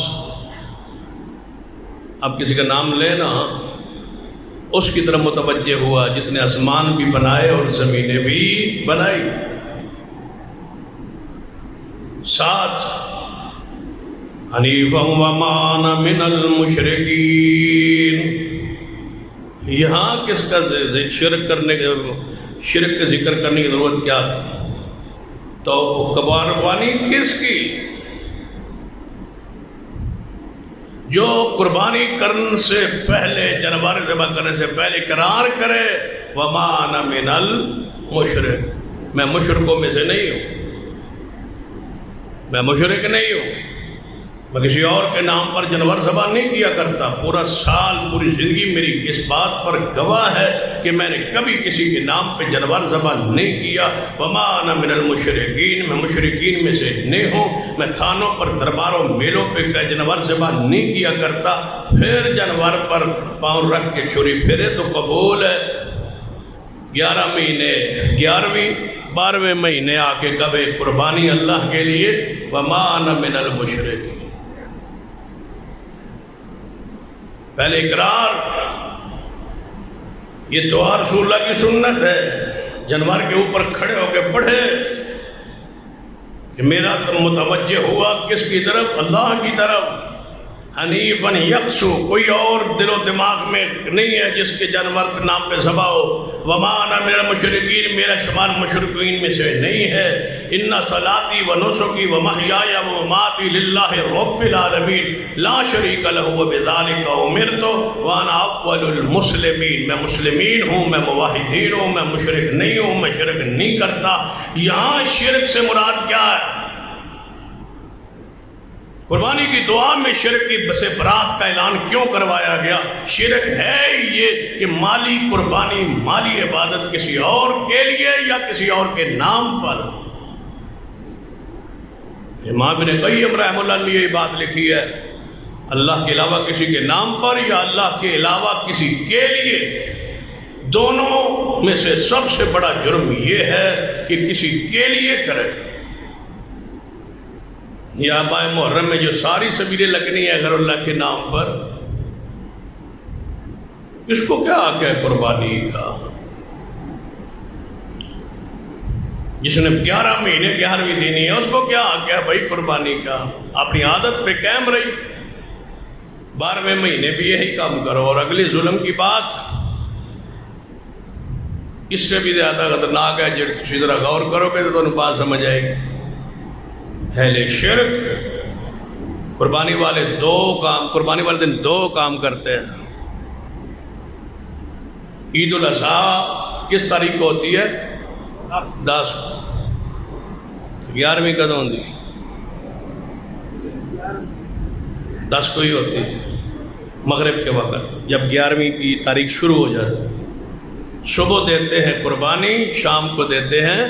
اب کسی کا نام لینا اس کی طرف متوجہ ہوا جس نے آسمان بھی بنائے اور زمینیں بھی بنائی، ساتھ حنیفا وما انا من المشرکین۔ یہاں کس کا شرک کا ذکر کرنے کی ضرورت کیا تھی؟ تو قربانی کس کی؟ جو قربانی کرنے سے پہلے، جانور ذبح کرنے سے پہلے اقرار کرے وما انا من المشرک، میں مشرکوں میں سے نہیں ہوں، میں مشرک نہیں ہوں، میں کسی اور کے نام پر جانور ذبح نہیں کیا کرتا۔ پورا سال، پوری زندگی میری اس بات پر گواہ ہے کہ میں نے کبھی کسی کے نام پہ جانور ذبح نہیں کیا۔ وما انا من المشرکین، میں مشرکین میں سے نہیں ہوں، میں تھانوں پر، درباروں، میلوں پہ جانور ذبح نہیں کیا کرتا۔ پھر جانور پر پاؤں رکھ کے چھری پھیرے تو قبول ہے۔ 11 مہینے، 11ویں 12ویں مہینے آ کے کبھی قربانی اللہ کے لیے، وما انا من المشرکین۔ پہلے اقرار، یہ دعا رسول اللہ کی سنت ہے، جانور کے اوپر کھڑے ہو کے پڑھے کہ میرا تم متوجہ ہوا کس کی طرف؟ اللہ کی طرف۔ حنیفاً یکسو، کوئی اور دل و دماغ میں نہیں ہے جس کے جانور کے نام پہ ذبح ہو۔ وما انا من المشرکین، میرا شمار مشرکین میں سے نہیں ہے۔ ان صلاتی و نسکی و محیای و مماتی للہ رب العالمین لا شریک لہ وبذالک امرت وانا اول المسلمین۔ میں مسلمین ہوں، میں موحدین ہوں، میں مشرک نہیں ہوں، میں شرک نہیں کرتا۔ یہاں شرک سے مراد کیا ہے؟ قربانی کی دعا میں شرک کی بس برات کا اعلان کیوں کروایا گیا؟ شرک ہے یہ کہ مالی قربانی، مالی عبادت کسی اور کے لیے یا کسی اور کے نام پر۔ امام ابن قیم رحمہ اللہ نے یہ بات لکھی ہے، اللہ کے علاوہ کسی کے نام پر یا اللہ کے علاوہ کسی کے لیے، دونوں میں سے سب سے بڑا جرم یہ ہے کہ کسی کے لیے کرے۔ یا ماہ محرم میں جو ساری سبیلیں لگنی ہے غیر اللہ کے نام پر، اس کو کیا حق ہے قربانی کا؟ جس نے 11 مہینے 11ویں دینی ہے اس کو کیا حق ہے بھائی قربانی کا؟ اپنی عادت پہ قائم رہی، 12ویں مہینے بھی یہی کام کرو۔ اور اگلی ظلم کی بات اس سے بھی زیادہ خطرناک ہے، جب کسی طرح غور کرو گے تو تمہیں بات سمجھ آئے گی۔ اہل شرک قربانی والے قربانی والے دن 2 کام کرتے ہیں. عید الاضحیٰ کس تاریخ کو ہوتی ہے؟ 10. 11ویں کدوں ہوتی؟ 10 کو ہی ہوتی ہے مغرب کے وقت، جب 11ویں کی تاریخ شروع ہو جاتی. صبح دیتے ہیں قربانی، شام کو دیتے ہیں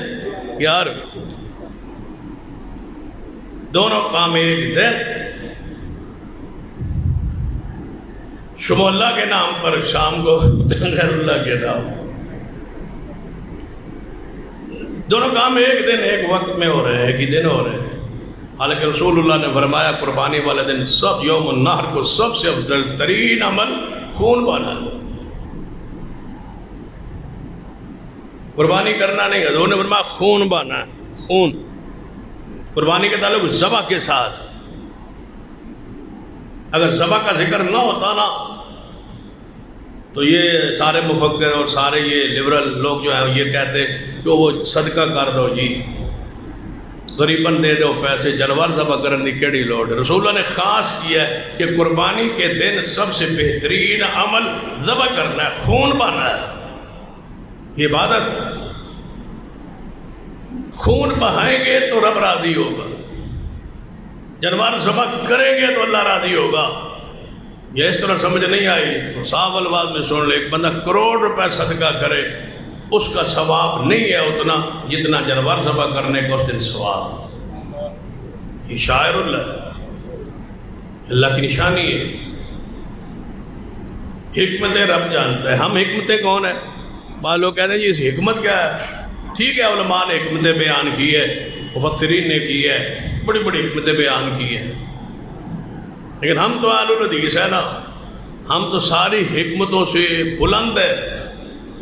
11ویں. دونوں کام ایک دن. صبح اللہ کے نام پر، شام کو غیر اللہ کے نام. دونوں کام ایک دن ایک وقت میں ہو رہے ہیں، ایک ہی دن ہو رہے ہیں. حالانکہ رسول اللہ نے فرمایا قربانی والے دن یوم النحر کو سب سے افضل ترین عمل خون بانا. قربانی کرنا نہیں، حضور نے فرمایا خون بانا. خون قربانی کے تعلق ذبح کے ساتھ. اگر ذبح کا ذکر نہ ہوتا نا تو یہ سارے مفکر اور سارے یہ لبرل لوگ جو ہیں یہ کہتے کہ وہ صدقہ کر دو جی، غریباً دے دو پیسے، جانور ذبح کرنے کی کیڑی لوڑ. رسول اللہ نے خاص کیا ہے کہ قربانی کے دن سب سے بہترین عمل ذبح کرنا ہے، خون بہانا ہے. یہ عبادت ہے. خون بہائیں گے تو رب راضی ہوگا، جانور ذبح کریں گے تو اللہ راضی ہوگا. یہ اس طرح سمجھ نہیں آئی تو صاف الفاظ میں سن لے. ایک بندہ کروڑ روپے صدقہ کرے، اس کا ثواب نہیں ہے اتنا جتنا جانور ذبح کرنے کا اس دن ثواب. یہ شاعر اللہ ہے، اللہ کی نشانی ہے. حکمتیں رب جانتا ہے. ہم حکمتیں کون ہیں؟ بعض لوگ کہتے ہیں جی اس حکمت کیا ہے؟ ٹھیک ہے، علماء نے حکمتیں بیان کی ہے، مفسرین نے کی ہے، بڑی بڑی حکمتیں بیان کی ہیں. لیکن ہم تو اہل الحدیث ہے نا، ہم تو ساری حکمتوں سے بلند ہے.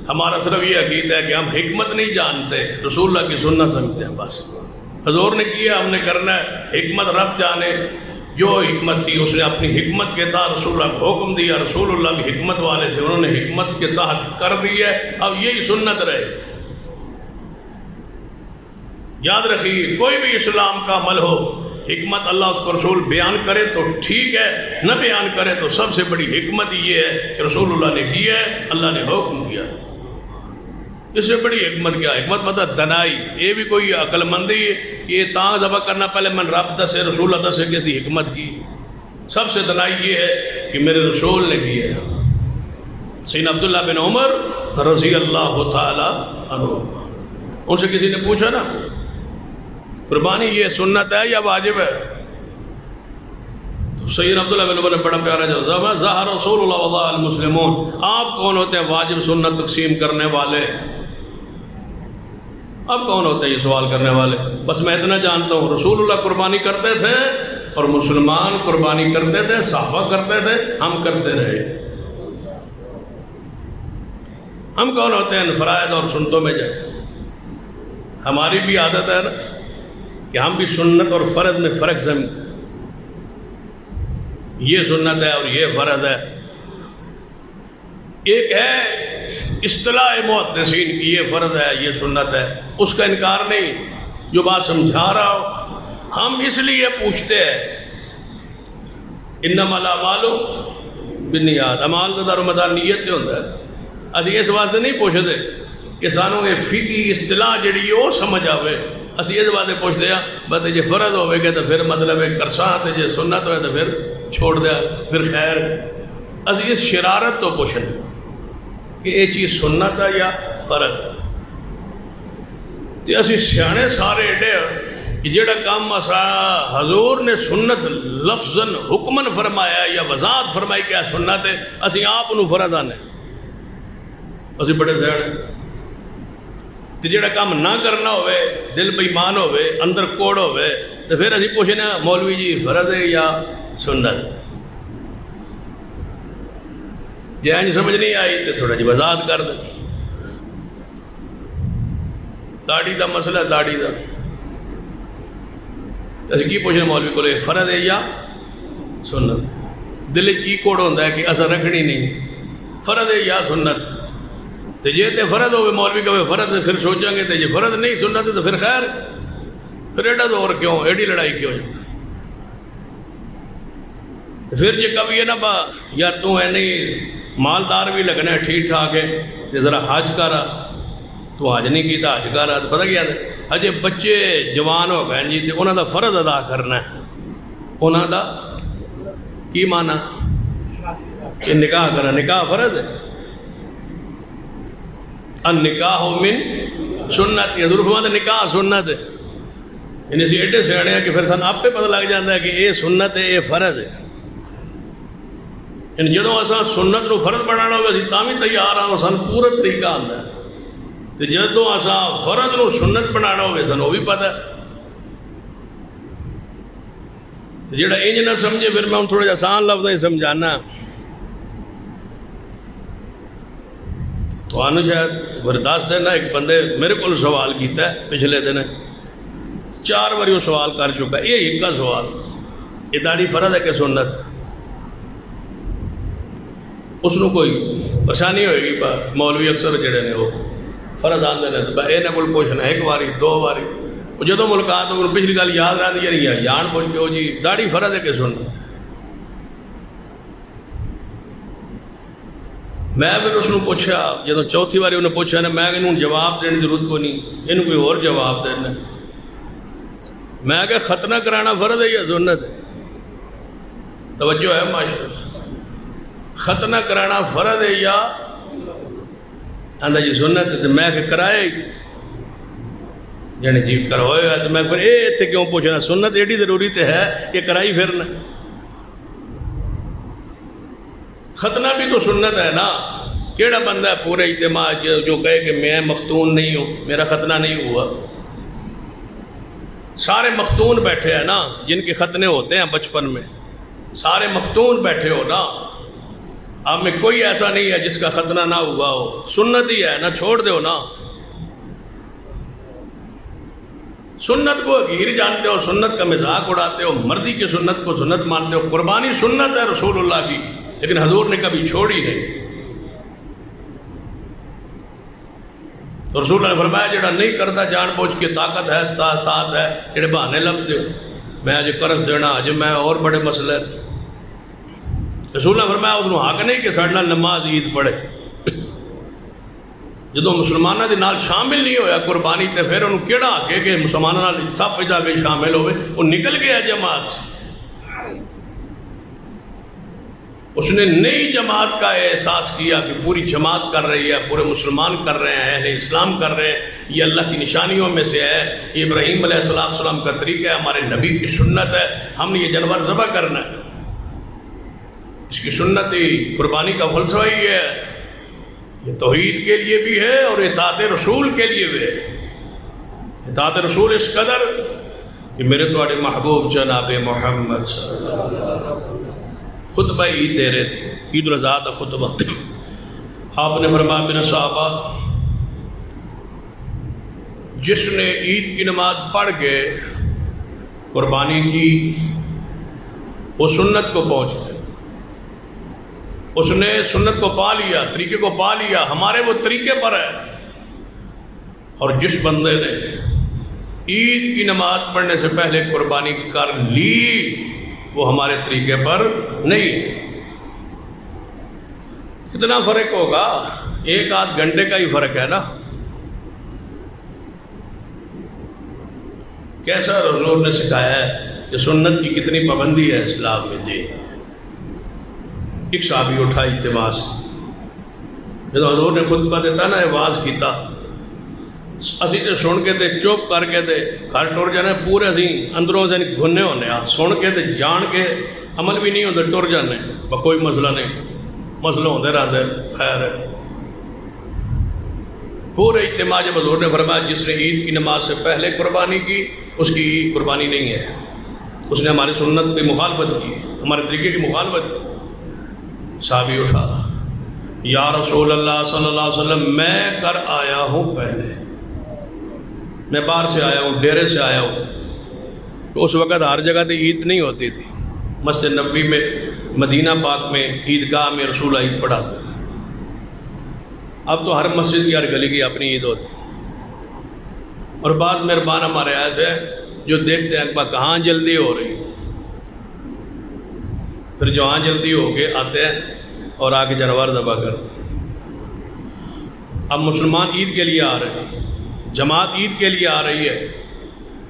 ہمارا صرف یہ عقیدہ ہے کہ ہم حکمت نہیں جانتے، رسول اللہ کی سنت سمجھتے ہیں. بس حضور نے کیا، ہم نے کرنا ہے. حکمت رب جانے. جو حکمت تھی اس نے اپنی حکمت کے تحت رسول اللہ کو حکم دیا. رسول اللہ بھی حکمت والے تھے، انہوں نے حکمت کے تحت کر دی ہے. اب یہی سنت رہے. یاد رکھیے، کوئی بھی اسلام کا عمل ہو، حکمت اللہ اس کو رسول بیان کرے تو ٹھیک ہے، نہ بیان کرے تو سب سے بڑی حکمت یہ ہے کہ رسول اللہ نے کی ہے، اللہ نے حکم کیا. اس سے بڑی حکمت کیا؟ حکمت مطلب دنائی. یہ بھی کوئی عقل مندی ہے کہ یہ تاں ذبح کرنا پہلے من رب دسے، رسول اللہ دسے کس دی حکمت کی. سب سے دنائی یہ ہے کہ میرے رسول نے کی ہے. سیدنا عبداللہ بن عمر رضی اللہ تعالی عنہ، ان سے کسی نے پوچھا نا قربانی یہ سنت ہے یا واجب ہے؟ تو سیدنا عبداللہ بن عمر نے بڑا پیارا جواب، ظہر رسول اللہ وضع المسلمون. آپ کون ہوتے ہیں واجب سنت تقسیم کرنے والے؟ آپ کون ہوتے ہیں یہ سوال کرنے والے؟ بس میں اتنا جانتا ہوں رسول اللہ قربانی کرتے تھے اور مسلمان قربانی کرتے تھے، صحابہ کرتے تھے، ہم کرتے رہے. ہم کون ہوتے ہیں فرائض اور سنتوں میں جائیں؟ ہماری بھی عادت ہے نا کہ ہم بھی سنت اور فرض میں فرق سمجھتے ہیں. یہ سنت ہے اور یہ فرض ہے. ایک ہے اصطلاح محدثین کی یہ فرض ہے یہ سنت ہے، اس کا انکار نہیں. جو بات سمجھا رہا ہو، ہم اس لیے پوچھتے ہیں انما الاعمال بالنیات. اعمال کا دار و مدار نیت تے ہوندا ہے. اسی اس واسطے نہیں پوچھتے کہ سانوں یہ فقہی اصطلاح جڑی ہے وہ سمجھ آوے. اسی اس واسطے پوچھتے ہیں بس جے فرض ہوئے گا تو پھر مطلب ہے کرساں تے جے سنت ہوئے تو پھر چھوڑ دیا پھر خیر. اسی اس شرارت تو پوچھنے کہ یہ چیز سنت ہے یا فرض. تے اسی سیانے سارے ایڈے کہ جڑا کام حضور نے سنت لفظاً حکمن فرمایا یا وضاحت فرمائی کہ سنت ہے، اسی آپ انہوں فرض آنے. اسی بڑے سیانے. تے جڑا کام نہ کرنا ہوئے، دل بے ایمان ہوئے، اندر کوڑ ہوئے، تو پھر اسی پوچھنے مولوی جی فرض ہے یا سنت. جی انج سمجھ نہیں آئی تو تھوڑا جی وضاحت کر دیں. داڑھی دا مسئلہ، داڑھی دا اسی کی پوچھنے مولوی کو فرض ہے یا سنت. دل کی کوڑ ہوتا ہے کہ اثر رکھنی نہیں، فرض ہے یا سنت. تو جی تے فرض ہوئے مولوی کہ فرض ہے، پھر سوچیں گے تو جی فرض نہیں سنت ہے تو پھر خیر. پھر ایڈا دور کیوں، ایڈی لڑائی کیوں؟ پھر جی کبھی ہے نا با یار تو ہے نہیں مالدار بھی لگنا ہے ٹھیک ٹھاک ہے تو ذرا حج کر تو حج نہیں کیتا حج کر پتہ کیا اجے بچے جوان ہو گئے جی تو انہوں دا فرض ادا کرنا ہے انہوں دا کی مانا کہ نکاح کرنا نکاح فرض ہے النکاح من سنت یہ ضرور فرماتے نکاح سنت ہے یعنی اسی ایڈے سیانے ہیں کہ پھر سن آپ پہ پتہ لگ جاتا ہے کہ یہ سنت ہے یہ فرض ہے یعنی جدوں اساں سنت نو فرض بنانا ہوگا اسی تاں بھی تیار ہاں سن پورا طریقہ آندا ہے تو جدوں اساں فرض نو سنت بنانا ہوگا سن وہ بھی پتہ ہے تو جڑا انج نہ سمجھے پھر میں تھوڑا جا آسان لفظ سمجھانا تو آنو شاید برداشت دینا ایک بندے میرے کو سوال کیتا ہے پچھلے دن 4 بار وہ سوال کر چکا ہے یہ ایک کا سوال یہ داڑھی فرض ہے کہ سنت اس نو کوئی پریشانی ہوئے گی مولوی اکثر جڑے نے وہ فرض آندے نے تو یہ نہ کوئی پوچھنا ایک باری 2 باری وہ جدوں ملاقات ہو پچھلی گل یاد رہ دی نہیں جان پوچھ کے جی داڑھی فرض ہے کہ سنت میں پھر اس کو پوچھا جدوں چوتھی باری انہیں پوچھا نا میں انہوں جواب دینے کی ضرورت کو نہیں انہوں کوئی اور جواب دینا میں کہ ختنہ کرانا فرض ہے یا سنت ہے توجہ ہے ماشاءاللہ ختنہ کرانا فرض ہے یا آندہ جی سنت ہے تو میں کہ کرائے یعنی جی کروئے گا تو میں پھر اتنے کیوں پوچھنا سنت ایڈی ضروری تو ہے کہ کرائی پھرنا ختنہ بھی تو سنت ہے نا کیڑا بندہ ہے پورے اجتماع جو کہے کہ میں مختون نہیں ہوں میرا ختنہ نہیں ہوا سارے مختون بیٹھے ہیں نا جن کے ختنے ہوتے ہیں بچپن میں سارے مختون بیٹھے ہو نا آپ میں کوئی ایسا نہیں ہے جس کا ختنہ نہ ہوا ہو سنت ہی ہے نا چھوڑ دے ہو نا سنت کو حقیر جانتے ہو سنت کا مذاق اڑاتے ہو مرضی کی سنت کو سنت مانتے ہو قربانی سنت ہے رسول اللہ کی لیکن حضور نے کبھی چھوڑی نہیں تو رسول اللہ نے فرمایا جڑا نہیں کرتا جان بوجھ کے طاقت ہے استطاعت ہے جڑے بہانے لب دے میں اج قرض دینا اج میں اور بڑے مسئلے رسول اللہ نے فرمایا اس کو حق نہیں کہ ساڈے نال نماز عید پڑھے جدوں مسلمانوں دے نال شامل نہیں ہویا قربانی تے پھر انہوں کیڑا حق ہے کہ مسلمانوں نال صف جا کے شامل ہوئے وہ نکل گیا جماعت سے اس نے نئی جماعت کا احساس کیا کہ پوری جماعت کر رہی ہے پورے مسلمان کر رہے ہیں اہل اسلام کر رہے ہیں یہ اللہ کی نشانیوں میں سے ہے یہ ابراہیم علیہ السلام کا طریقہ ہے ہمارے نبی کی سنت ہے ہم نے یہ جانور ذبح کرنا ہے اس کی سنت ہی قربانی کا فلسفہ ہی ہے یہ توحید کے لیے بھی ہے اور اطاعت رسول کے لیے بھی ہے اطاعت رسول اس قدر کہ میرے تواڈے محبوب جناب محمد صلی اللہ علیہ وسلم خطبہ عید دے رہے تھے عید الاضحیٰ کا خطبہ آپ نے فرمایا میرے صحابہ جس نے عید کی نماز پڑھ کے قربانی کی وہ سنت کو پہنچ گئے اس نے سنت کو پا لیا طریقے کو پا لیا ہمارے وہ طریقے پر ہے اور جس بندے نے عید کی نماز پڑھنے سے پہلے قربانی کر لی وہ ہمارے طریقے پر نہیں کتنا فرق ہوگا 1-8 گھنٹے کا ہی فرق ہے نا کیسا حضور نے سکھایا ہے کہ سنت کی کتنی پابندی ہے اسلام میں دے ایک صحابی اٹھا اجتماع سے جب حضور نے خطبہ دیتا نا آواز کیتا اسی تے سن کے تے چپ کر کے تے گھر ٹر جانے پورے اسی اندروں سے گھنے ہونے سن کے تے جان کے عمل بھی نہیں ہوتے ٹر جانے کوئی مسئلہ نہیں مسئلہ ہوتے رہتے خیر ہے پورے اجتماع جب حضور نے فرمایا جس نے عید کی نماز سے پہلے قربانی کی اس کی قربانی نہیں ہے اس نے ہماری سنت کی مخالفت کی ہمارے طریقے کی مخالفت کی صحابی اٹھا یا رسول اللہ صلی اللہ علیہ وسلم میں کر آیا ہوں پہلے میں باہر سے آیا ہوں ڈیرے سے آیا ہوں تو اس وقت ہر جگہ تے عید نہیں ہوتی تھی مسجد نبوی میں مدینہ پاک میں عیدگاہ میں رسول عید پڑھاتے اب تو ہر مسجد کی ہر گلی کی اپنی عید ہوتی اور بعض مہربان ہمارے ایسے جو دیکھتے ہیں کہاں جلدی ہو رہی پھر جوان جلدی ہو کے آتے ہیں اور آ کے جانور ذبح کرتے ہیں۔ اب مسلمان عید کے لیے آ رہے ہیں، جماعت عید کے لیے آ رہی ہے،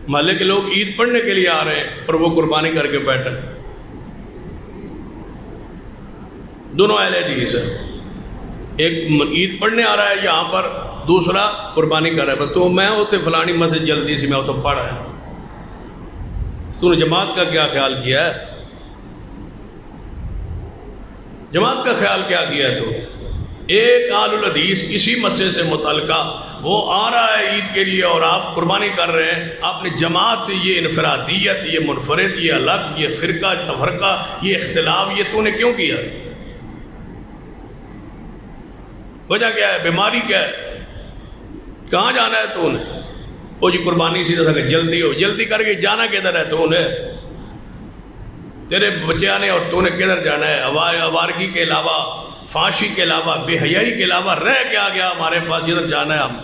محلے کے لوگ عید پڑھنے کے لیے آ رہے ہیں اور وہ قربانی کر کے بیٹھے، دونوں اہل حدیث ہے، ایک عید پڑھنے آ رہا ہے یہاں پر، دوسرا قربانی کر رہا ہے۔ تو میں ہوتے فلانی مسجد جلدی سے میں تو پڑھ رہا ہے، تو نے جماعت کا کیا خیال کیا ہے؟ جماعت کا خیال کیا کیا ہے؟ تو ایک اہل الحدیث اسی مسئلے سے متعلقہ وہ آ رہا ہے عید کے لیے اور آپ قربانی کر رہے ہیں، آپ نے جماعت سے یہ انفرادیت، یہ منفرد، یہ الگ، یہ فرقہ تفرقہ، یہ اختلاف، یہ تو نے کیوں کیا؟ وجہ کیا ہے؟ بیماری کیا ہے؟ کہاں جانا ہے تو نے؟ وہ جی قربانی سیدھا کہ جلدی ہو، جلدی کر کے جانا کدھر ہے تو نے؟ تیرے بچے آنے اور تو نے کدھر جانا ہے؟ آوارگی کے علاوہ، فحاشی کے علاوہ، بے حیائی کے علاوہ رہ کیا گیا ہمارے پاس جدھر جانا ہے؟ ہم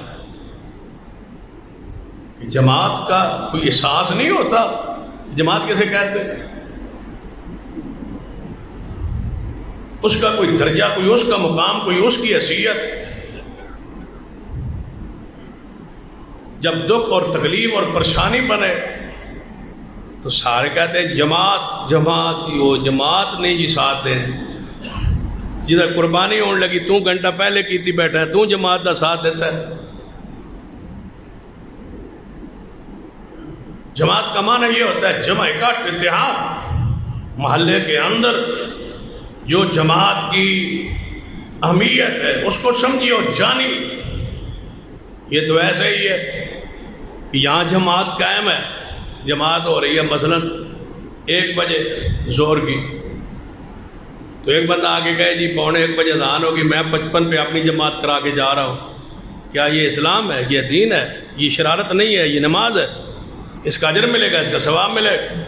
جماعت کا کوئی احساس نہیں ہوتا؟ جماعت کیسے کہتے ہیں؟ اس کا کوئی درجہ، کوئی اس کا مقام، کوئی اس کی حیثیت۔ جب دکھ اور تکلیف اور پریشانی بنے تو سارے کہتے ہیں جماعت جماعت، وہ جماعت نہیں جی ساتھ دیں۔ جدھر قربانی ہونے لگی تو گھنٹہ پہلے کیتی بیٹھا ہے، تو جماعت کا ساتھ دیتا ہے۔ جماعت کا معنی یہ ہوتا ہے جمع اکٹھ، اتحاد۔ محلے کے اندر جو جماعت کی اہمیت ہے اس کو سمجھی اور جانی۔ یہ تو ایسا ہی ہے کہ یہاں جماعت قائم ہے، جماعت ہو رہی ہے مثلا 1 بجے ظہر کی، تو ایک بندہ آگے کہے جی 1:45 بجے اذان ہوگی، میں 55 پہ اپنی جماعت کرا کے جا رہا ہوں۔ کیا یہ اسلام ہے؟ یہ دین ہے؟ یہ شرارت نہیں ہے، یہ نماز ہے، اس کا اجر ملے گا، اس کا ثواب ملے گا۔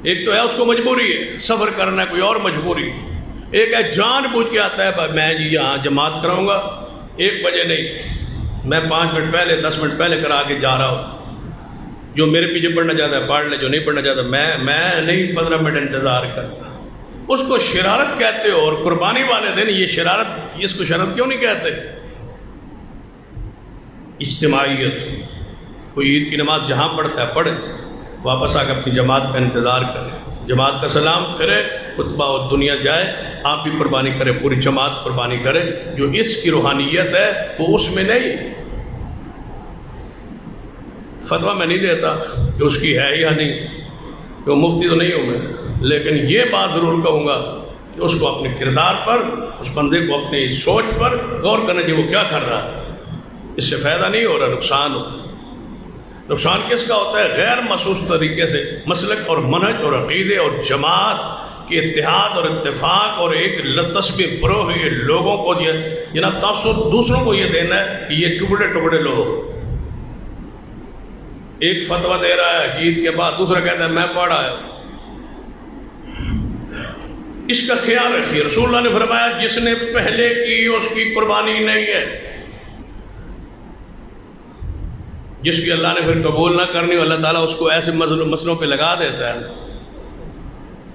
ایک تو ہے اس کو مجبوری ہے، سفر کرنا ہے، کوئی اور مجبوری۔ ایک ہے جان بوجھ کے آتا ہے میں جی یہاں جماعت کراؤں گا 1 بجے نہیں، میں 5 منٹ پہلے 10 منٹ پہلے کرا کے جا رہا ہوں، جو میرے پیچھے پڑھنا چاہتا ہے پڑھ لے، جو نہیں پڑھنا چاہتا میں نہیں 15 منٹ انتظار کرتا۔ اس کو شرارت کہتے ہو، اور قربانی والے دن یہ شرارت، اس کو شرارت کیوں نہیں کہتے؟ اجتماعیت۔ کوئی عید کی نماز جہاں پڑھتا ہے پڑھے، واپس آ کے اپنی جماعت کا انتظار کرے، جماعت کا سلام کرے، خطبہ اور دنیا جائے، آپ بھی قربانی کرے، پوری جماعت قربانی کرے۔ جو اس کی روحانیت ہے وہ اس میں نہیں۔ فتویٰ میں نہیں دیتا کہ اس کی ہے یا نہیں، کہ وہ مفتی تو نہیں ہوں میں، لیکن یہ بات ضرور کہوں گا کہ اس کو اپنے کردار پر، اس بندے کو اپنی سوچ پر غور کرنا چاہیے، وہ کیا کر رہا ہے۔ اس سے فائدہ نہیں ہو رہا، نقصان ہوتا ہے۔ نقصان کس کا ہوتا ہے؟ غیر محسوس طریقے سے مسلک اور منہج اور عقیدے اور جماعت کے اتحاد اور اتفاق اور ایک لطسبے پرو ہوئے لوگوں کو جناب تاثر دوسروں کو یہ دینا ہے کہ یہ ٹکڑے ٹکڑے لوگ۔ ایک فتویٰ دے رہا ہے عید کے بعد، دوسرا کہتا ہے میں پڑھ آیا۔ اس کا خیال رکھیے، رسول اللہ نے فرمایا جس نے پہلے کی اس کی قربانی نہیں ہے۔ جس کی اللہ نے پھر قبول نہ کرنی ہو، اللہ تعالیٰ اس کو ایسے مسئلوں پہ لگا دیتا ہے۔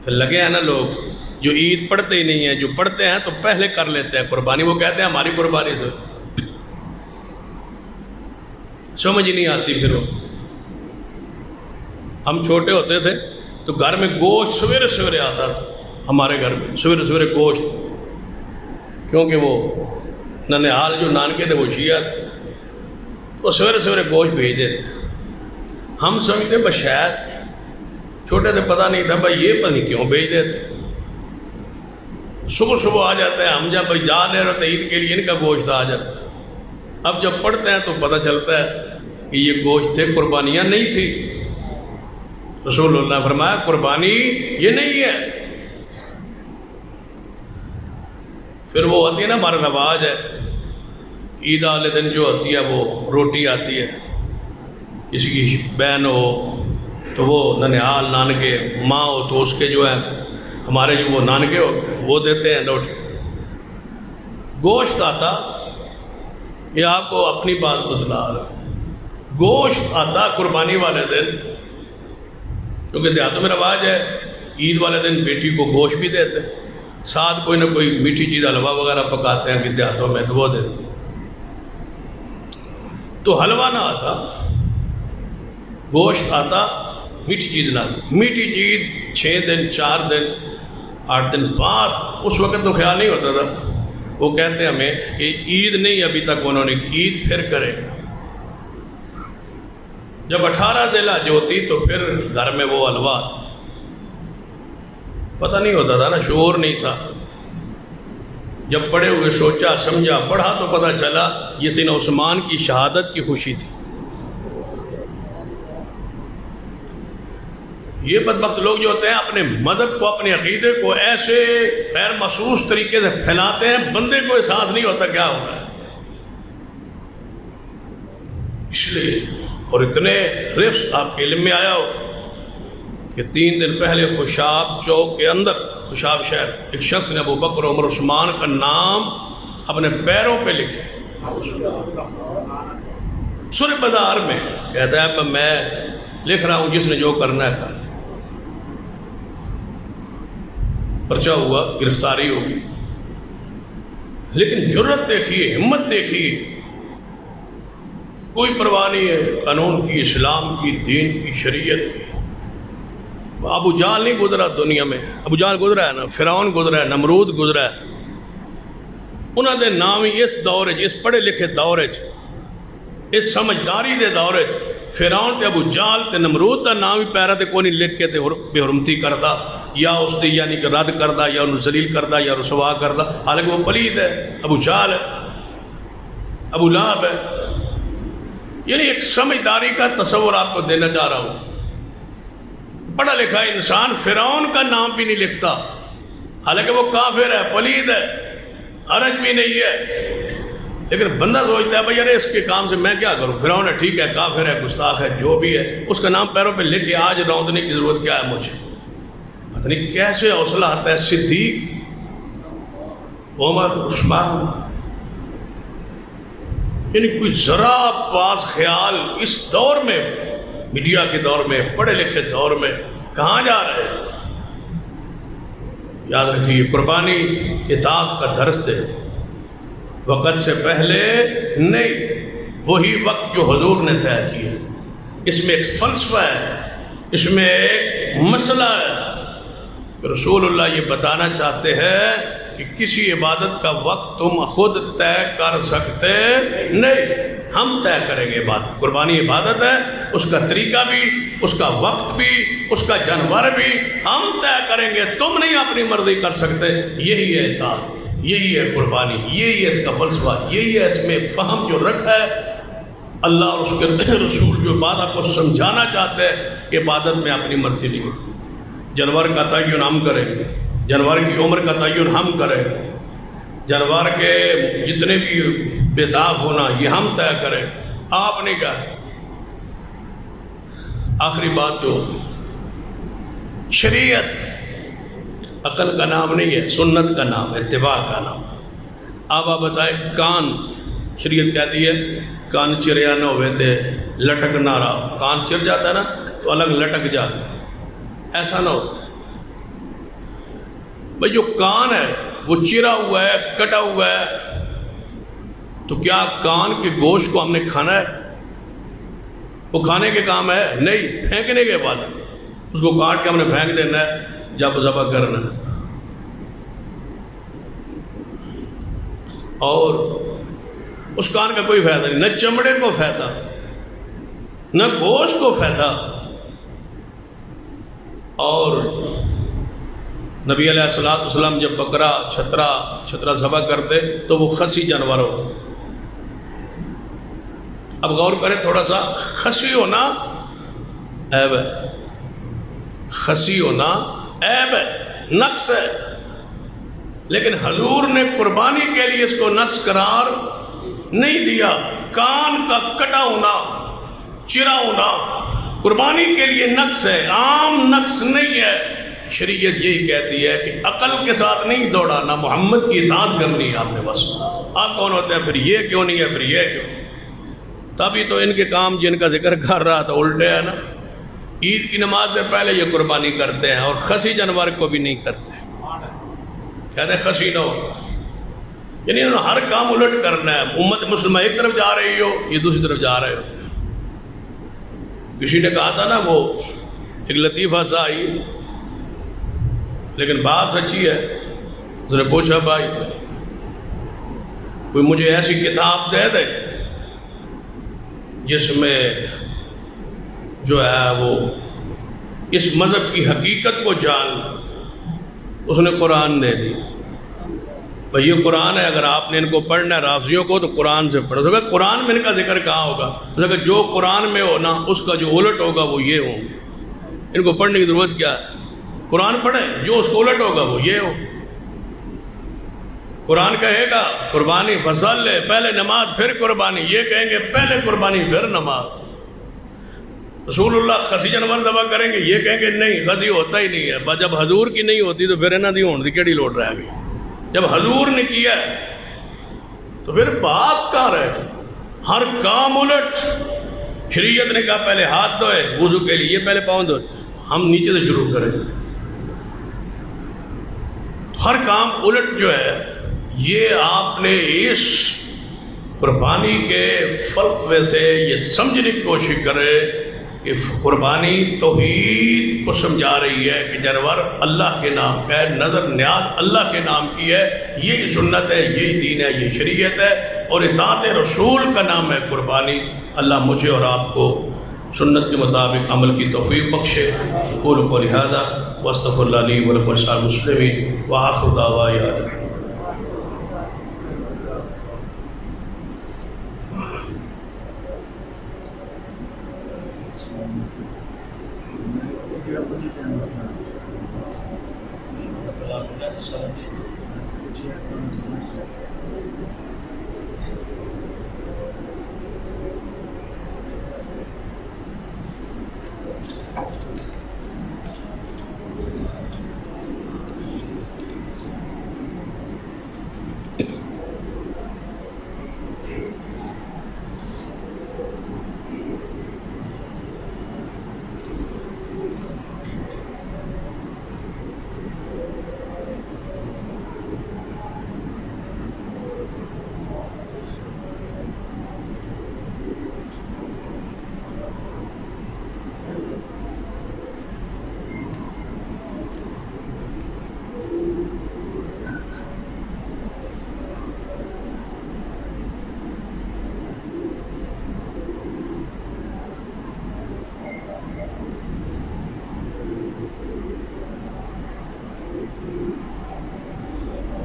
پھر لگے ہیں نا لوگ جو عید پڑھتے ہی نہیں ہیں، جو پڑھتے ہیں تو پہلے کر لیتے ہیں قربانی، وہ کہتے ہیں ہماری قربانی سے سمجھ ہی نہیں آتی۔ پھر وہ ہم چھوٹے ہوتے تھے تو گھر میں گوشت سویرے سویرے آتا تھا، ہمارے گھر میں سویرے سویرے گوشت، کیونکہ وہ ننہال جو نانکے تھے وہ شیعہ تھے، وہ سویرے سویرے گوشت بھیج دیتے۔ ہم سمجھتے بس شاید چھوٹے تھے، پتہ نہیں تھا بھائی یہ پتہ نہیں کیوں بھیج دیتے۔ صبح صبح آ جاتے ہیں، ہم جب بھائی جا رہے ہوتے عید کے لیے ان کا گوشت آ جاتا ہے۔ اب جب پڑھتے ہیں تو پتہ چلتا ہے کہ یہ گوشت تھے، قربانیاں نہیں تھی۔ رسول اللہ نے فرمایا قربانی یہ نہیں ہے۔ پھر وہ ہوتی ہے نا، ہمارا رواج ہے، عید والے دن جو ہوتی ہے وہ روٹی آتی ہے، کسی کی بہن ہو تو وہ ننہال نانکے، ماں ہو تو اس کے جو ہے ہمارے جو وہ نانکے ہو وہ دیتے ہیں روٹی۔ گوشت آتا، یہ آپ کو اپنی بات بتلا رہا، گوشت آتا قربانی والے دن، کیونکہ دیہاتوں میں رواج ہے عید والے دن بیٹی کو گوشت بھی دیتے ہیں، ساتھ کوئی نہ کوئی میٹھی چیز حلوہ وغیرہ پکاتے ہیں کہ دیہاتوں میں تو وہ دیتے ہیں۔ تو حلوہ نہ آتا، گوشت آتا، میٹھی چیز نہ آتی۔ میٹھی چیز 6 دن 4 دن 8 دن بعد، اس وقت تو خیال نہیں ہوتا تھا۔ وہ کہتے ہیں ہمیں کہ عید نہیں ابھی تک انہوں نے، عید پھر کرے۔ جب 18 ذی الحجہ ہوتی تو پھر گھر میں وہ حلوہ آتا۔ پتہ نہیں ہوتا تھا نا، شعور نہیں تھا۔ جب بڑے ہوئے سوچا سمجھا پڑھا تو پتہ چلا یہ سیدنا عثمان کی شہادت کی خوشی تھی۔ یہ بدبخت لوگ جو ہوتے ہیں اپنے مذہب کو، اپنے عقیدے کو ایسے غیر محسوس طریقے سے پھیلاتے ہیں، بندے کو احساس نہیں ہوتا کیا ہو رہا ہے۔ اس لیے اور اتنے رفس آپ کے علم میں آیا ہو کہ 3 دن پہلے خوشاب چوک کے اندر، خوشاب شہر، ایک شخص نے ابو بکر عمر عثمان کا نام اپنے پیروں پہ لکھے، سورہ بازار میں کہتا ہے میں لکھ رہا ہوں، جس نے جو کرنا ہے کر۔ پرچہ ہوا، گرفتاری ہوگی، لیکن جرت دیکھیے، ہمت دیکھیے، کوئی پرواہ نہیں ہے قانون کی، اسلام کی، دین کی، شریعت کی۔ ابو جہل نہیں گزرا دنیا میں، ابو جہل گزرا ہے نا، فرعون گزرا ہے، نمرود گزرا ہے۔ انہوں نے نام ہی اس دور، اس پڑھے لکھے دور، اس سمجھداری دے دور، فرعون تے ابو جہل تے نمرود دا نام ہی پیرا تے کوئی نہیں لکھ کے تے بے حرمتی کردا، یا اس دی یعنی کہ رد کردا، یا انہوں ذلیل کردا، یا رسوا کردا، حالانکہ وہ پلید ہے، ابو جہل ہے، ابو لہب ہے۔ یعنی ایک سمجھداری کا تصور آپ کو دینا چاہ رہا ہوں۔ پڑھا لکھا انسان فرعون کا نام بھی نہیں لکھتا، حالانکہ وہ کافر ہے، پلید ہے، حرج بھی نہیں ہے، لیکن بندہ سوچتا ہے بھائی یار اس کے کام سے میں کیا کروں، فرعون ہے، ٹھیک ہے، کافر ہے، گستاخ ہے، جو بھی ہے، اس کا نام پیروں پہ لکھ کے آج روندنے کی ضرورت کیا ہے مجھے؟ پتہ نہیں کیسے حوصلہ آتا ہے۔ صدیق، عمر، عثمان، یعنی کوئی ذرا پاس خیال اس دور میں، میڈیا کے دور میں، پڑھے لکھے دور میں کہاں جا رہے ہیں؟ یاد رکھیے، قربانی اطاعت کا درس دیتے، وقت سے پہلے نہیں، وہی وقت جو حضور نے طے کیا۔ اس میں ایک فلسفہ ہے، اس میں ایک مسئلہ ہے۔ رسول اللہ یہ بتانا چاہتے ہیں کہ کسی عبادت کا وقت تم خود طے کر سکتے نہیں، ہم طے کریں گے عبادت۔ قربانی عبادت ہے، اس کا طریقہ بھی، اس کا وقت بھی، اس کا جانور بھی ہم طے کریں گے، تم نہیں اپنی مرضی کر سکتے۔ یہی ہے اطاعت، یہی ہے قربانی، یہی ہے اس کا فلسفہ، یہی ہے اس میں فہم جو رکھا ہے۔ اللہ اور اس کے رسول جو عبادت کو سمجھانا چاہتے ہیں کہ عبادت میں اپنی مرضی نہیں، جانور کا تعین ہم کریں گے، جانور کی عمر کا تعین ہم کریں گے، جانور کے جتنے بھی بےداغ ہونا یہ ہم طے کریں، آپ نہیں کہا۔ آخری بات جو شریعت عقل کا نام نہیں ہے، سنت کا نام، اتباع کا نام۔ اب آپ بتائیں، کان، شریعت کہتی ہے کان چریا نہ ہوئے تھے لٹک نہ رہا، کان چر جاتا ہے نا تو الگ لٹک جاتا ہے، ایسا نہ ہو بھائی۔ جو کان ہے وہ چرا ہوا ہے، کٹا ہوا ہے، تو کیا کان کے گوشت کو ہم نے کھانا ہے؟ وہ کھانے کے کام ہے نہیں، پھینکنے کے بعد اس کو کاٹ کے ہم نے پھینک دینا ہے جب ذبح کرنا ہے۔ اور اس کان کا کوئی فائدہ نہیں، نہ چمڑے کو فائدہ، نہ گوشت کو فائدہ۔ اور نبی علیہ السلام جب بکرا چھترا ذبح کرتے تو وہ خسی جانور ہوتے۔ اب غور کریں تھوڑا سا، خسی ہونا عیب ہے، خسی ہونا عیب ہے، نقص ہے، لیکن حضور نے قربانی کے لیے اس کو نقص قرار نہیں دیا۔ کان کا کٹا ہونا، چرا ہونا قربانی کے لیے نقص ہے، عام نقص نہیں ہے۔ شریعت یہی کہتی ہے کہ عقل کے ساتھ نہیں دوڑانا، محمد کی اطاعت کرنی ہے آپ نے بس۔ آپ کون ہوتے ہیں پھر یہ کیوں نہیں ہے، پھر یہ کیوں؟ تبھی تو ان کے کام جن کا ذکر کر رہا تھا الٹے ہے نا، عید کی نماز سے پہلے یہ قربانی کرتے ہیں، اور خسی جانور کو بھی نہیں کرتے، کہتے ہیں خسی نہ ہو، یعنی انہوں نے ہر کام الٹ کرنا ہے۔ امت مسلمہ ایک طرف جا رہی ہو، یہ دوسری طرف جا رہے ہوتے ہیں۔ کسی نے کہا تھا نا، وہ ایک لطیفہ سا آئی لیکن بات سچی ہے، اس نے پوچھا بھائی کوئی مجھے ایسی کتاب دے دے جس میں جو ہے وہ اس مذہب کی حقیقت کو جان لے۔ اس نے قرآن دے دی، بھئی یہ قرآن ہے، اگر آپ نے ان کو پڑھنا ہے رافضیوں کو تو قرآن سے پڑھو۔ تو قرآن میں ان کا ذکر کہاں ہوگا؟ کہ جو قرآن میں ہو نا اس کا جو الٹ ہوگا وہ یہ ہوں گے، ان کو پڑھنے کی ضرورت کیا ہے؟ قرآن پڑھیں، جو اس کو الٹ ہوگا وہ یہ ہو۔ قرآن کہے گا قربانی فصل ہے، پہلے نماز پھر قربانی، یہ کہیں گے پہلے قربانی پھر نماز۔ رسول اللہ خسی جانور ذبح کریں گے، یہ کہیں گے نہیں خسی ہوتا ہی نہیں ہے۔ جب حضور کی نہیں ہوتی تو پھر انہاں دی ہون دی کیڑی لوٹ رہ گئی؟ جب حضور نے کیا ہے تو پھر بات کہاں رہے؟ ہر کام الٹ۔ شریعت نے کہا پہلے ہاتھ دھوئے وضو کے لیے، یہ پہلے پاؤں دھوتے، ہم نیچے سے شروع کریں۔ ہر کام الٹ جو ہے، یہ آپ نے اس قربانی کے فلسفے سے یہ سمجھنے کی کوشش کرے کہ قربانی توحید کو سمجھا رہی ہے کہ جانور اللہ کے نام کا ہے، نظر نیاز اللہ کے نام کی ہے، یہی سنت ہے، یہی دین ہے، یہ شریعت ہے، اور اطاعت رسول کا نام ہے قربانی۔ اللہ مجھے اور آپ کو سنت کے مطابق عمل کی توفیق بخشے۔ اقول قولی ھذا واستغفر اللہ لی ولکم ولسائر المسلمین وآخر دعوانا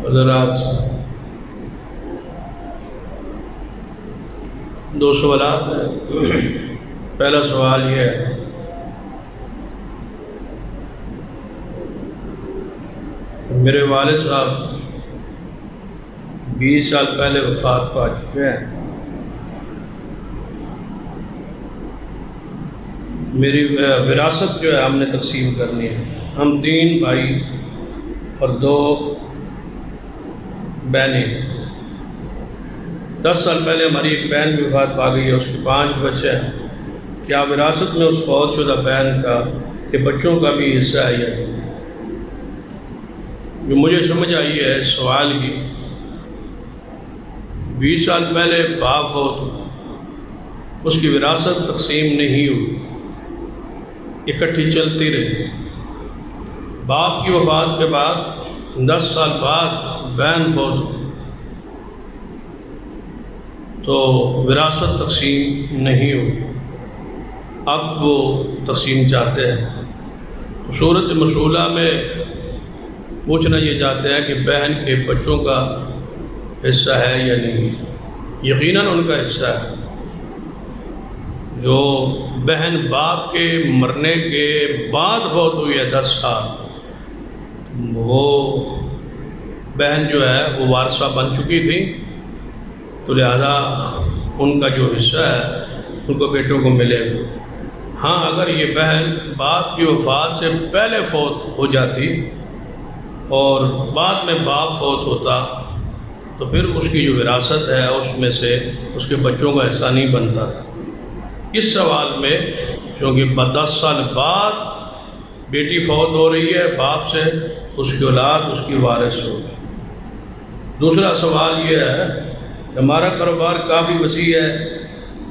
حضرات، دو سوالات ہیں۔ پہلا سوال یہ ہے، میرے والد صاحب 20 سال پہلے وفات پا چکے ہیں۔ میری وراثت جو ہے ہم نے تقسیم کرنی ہے، ہم 3 بھائی اور 2 بہنیں۔ 10 سال پہلے ہماری ایک بہن بھی وفات پا گئی ہے، اس کے 5 بچے ہیں۔ کیا وراثت میں اس فوت شدہ بہن کا کہ بچوں کا بھی حصہ ہے؟ یہ جو مجھے سمجھ آئی ہے اس سوال کی، 20 سال پہلے باپ فوت، اس کی وراثت تقسیم نہیں ہوئی، اکٹھی چلتی رہی۔ باپ کی وفات کے بعد 10 سال بعد بہن فوت، تو وراثت تقسیم نہیں ہوئی، اب وہ تقسیم چاہتے ہیں۔ تو صورت مشغولہ میں پوچھنا یہ چاہتے ہیں کہ بہن کے بچوں کا حصہ ہے یا نہیں؟ یقیناً ان کا حصہ ہے۔ جو بہن باپ کے مرنے کے بعد فوت ہوئی ہے 10 سال، وہ بہن جو ہے وہ وارثہ بن چکی تھی، تو لہذا ان کا جو حصہ ہے ان کو بیٹوں کو ملے گا۔ ہاں، اگر یہ بہن باپ کی وفات سے پہلے فوت ہو جاتی اور بعد میں باپ فوت ہوتا تو پھر اس کی جو وراثت ہے اس میں سے اس کے بچوں کا حصہ نہیں بنتا تھا۔ اس سوال میں کیونکہ 10 سال بعد بیٹی فوت ہو رہی ہے باپ سے، اس کی اولاد اس کی وارث ہوگی۔ دوسرا سوال یہ ہے کہ ہمارا کاروبار کافی وسیع ہے،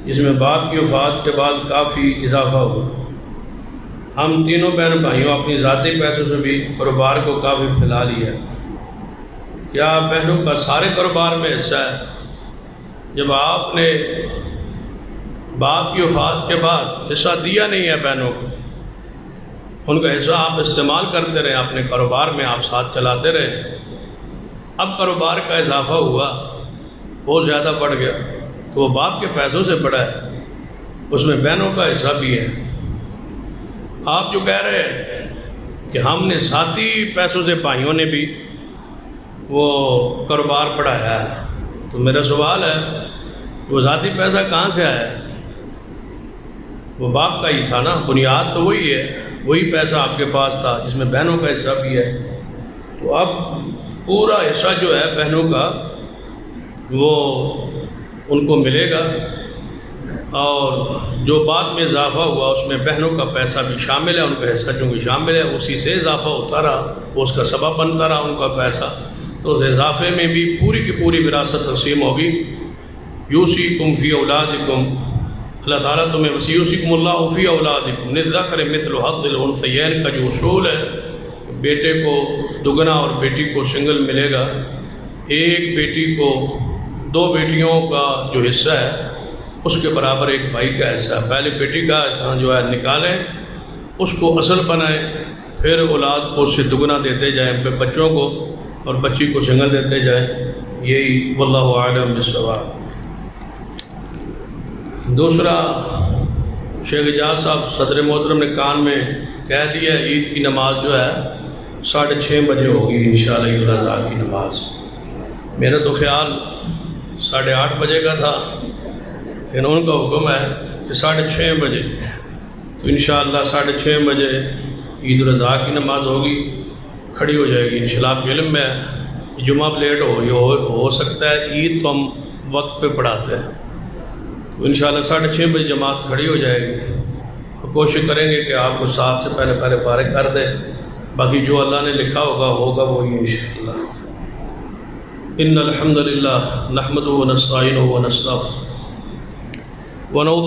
اس میں باپ کی وفات کے بعد کافی اضافہ ہوا۔ ہم تینوں بہن بھائیوں اپنی ذاتی پیسوں سے بھی کاروبار کو کافی پھیلا لیا ہے۔ کیا بہنوں کا سارے کاروبار میں حصہ ہے؟ جب آپ نے باپ کی وفات کے بعد حصہ دیا نہیں ہے بہنوں کو، ان کا حصہ آپ استعمال کرتے رہے، اپنے کاروبار میں آپ ساتھ چلاتے رہے، اب کاروبار کا اضافہ ہوا، بہت زیادہ بڑھ گیا، تو وہ باپ کے پیسوں سے بڑا ہے، اس میں بہنوں کا حصہ بھی ہے۔ آپ جو کہہ رہے ہیں کہ ہم نے ذاتی پیسوں سے بھائیوں نے بھی وہ کاروبار بڑھایا ہے، تو میرا سوال ہے وہ ذاتی پیسہ کہاں سے آیا ہے؟ وہ باپ کا ہی تھا نا، بنیاد تو وہی ہے، وہی پیسہ آپ کے پاس تھا جس میں بہنوں کا حصہ بھی ہے، تو اب پورا حصہ جو ہے بہنوں کا وہ ان کو ملے گا، اور جو بعد میں اضافہ ہوا اس میں بہنوں کا پیسہ بھی شامل ہے، ان کا حصہ چونکہ شامل ہے اسی سے اضافہ ہوتا رہا، وہ اس کا سبب بنتا رہا ان کا پیسہ، تو اس اضافے میں بھی پوری کی پوری وراثت تقسیم ہوگی۔ یوصیکم فی اولادکم، اللہ تعالیٰ تمہیں یوصیکم اللہ فی اولادکم للذکر مثل حظ الانثیین کا جو اصول ہے، بیٹے کو دگنا اور بیٹی کو سنگل ملے گا، ایک بیٹی کو 2 بیٹیوں کا جو حصہ ہے اس کے برابر ایک بھائی کا حصہ ہے۔ پہلے بیٹی کا حصہ جو ہے نکالیں، اس کو اصل بنائیں، پھر اولاد کو اس سے دگنا دیتے جائیں، پھر بچوں کو اور بچی کو سنگل دیتے جائیں، یہی واللہ اعلم بالصواب۔ دوسرا، شیخ اعجاز صاحب صدر محترم نے کان میں کہہ دیا عید کی نماز جو ہے 6:30 بجے ہوگی انشاءاللہ، عید الاضحیٰ کی نماز۔ میرا تو خیال 8:30 بجے کا تھا، لیکن ان کا حکم ہے کہ 6:30 بجے، تو انشاءاللہ 6:30 بجے عید الاضحیٰ کی نماز ہوگی، کھڑی ہو جائے گی انشاءاللہ۔ آپ کے علم میں جمعہ لیٹ ہو سکتا ہے، عید تو ہم وقت پہ پڑھاتے ہیں، تو انشاءاللہ 6:30 بجے جماعت کھڑی ہو جائے گی، اور کوشش کریں گے کہ آپ کو 7 سے پہلے فارغ کر دیں، باقی جو اللہ نے لکھا ہوگا وہی انشاءاللہ۔ ان الحمد للہ نحمدہ ونستعینہ ونستغفرہ ونعوذ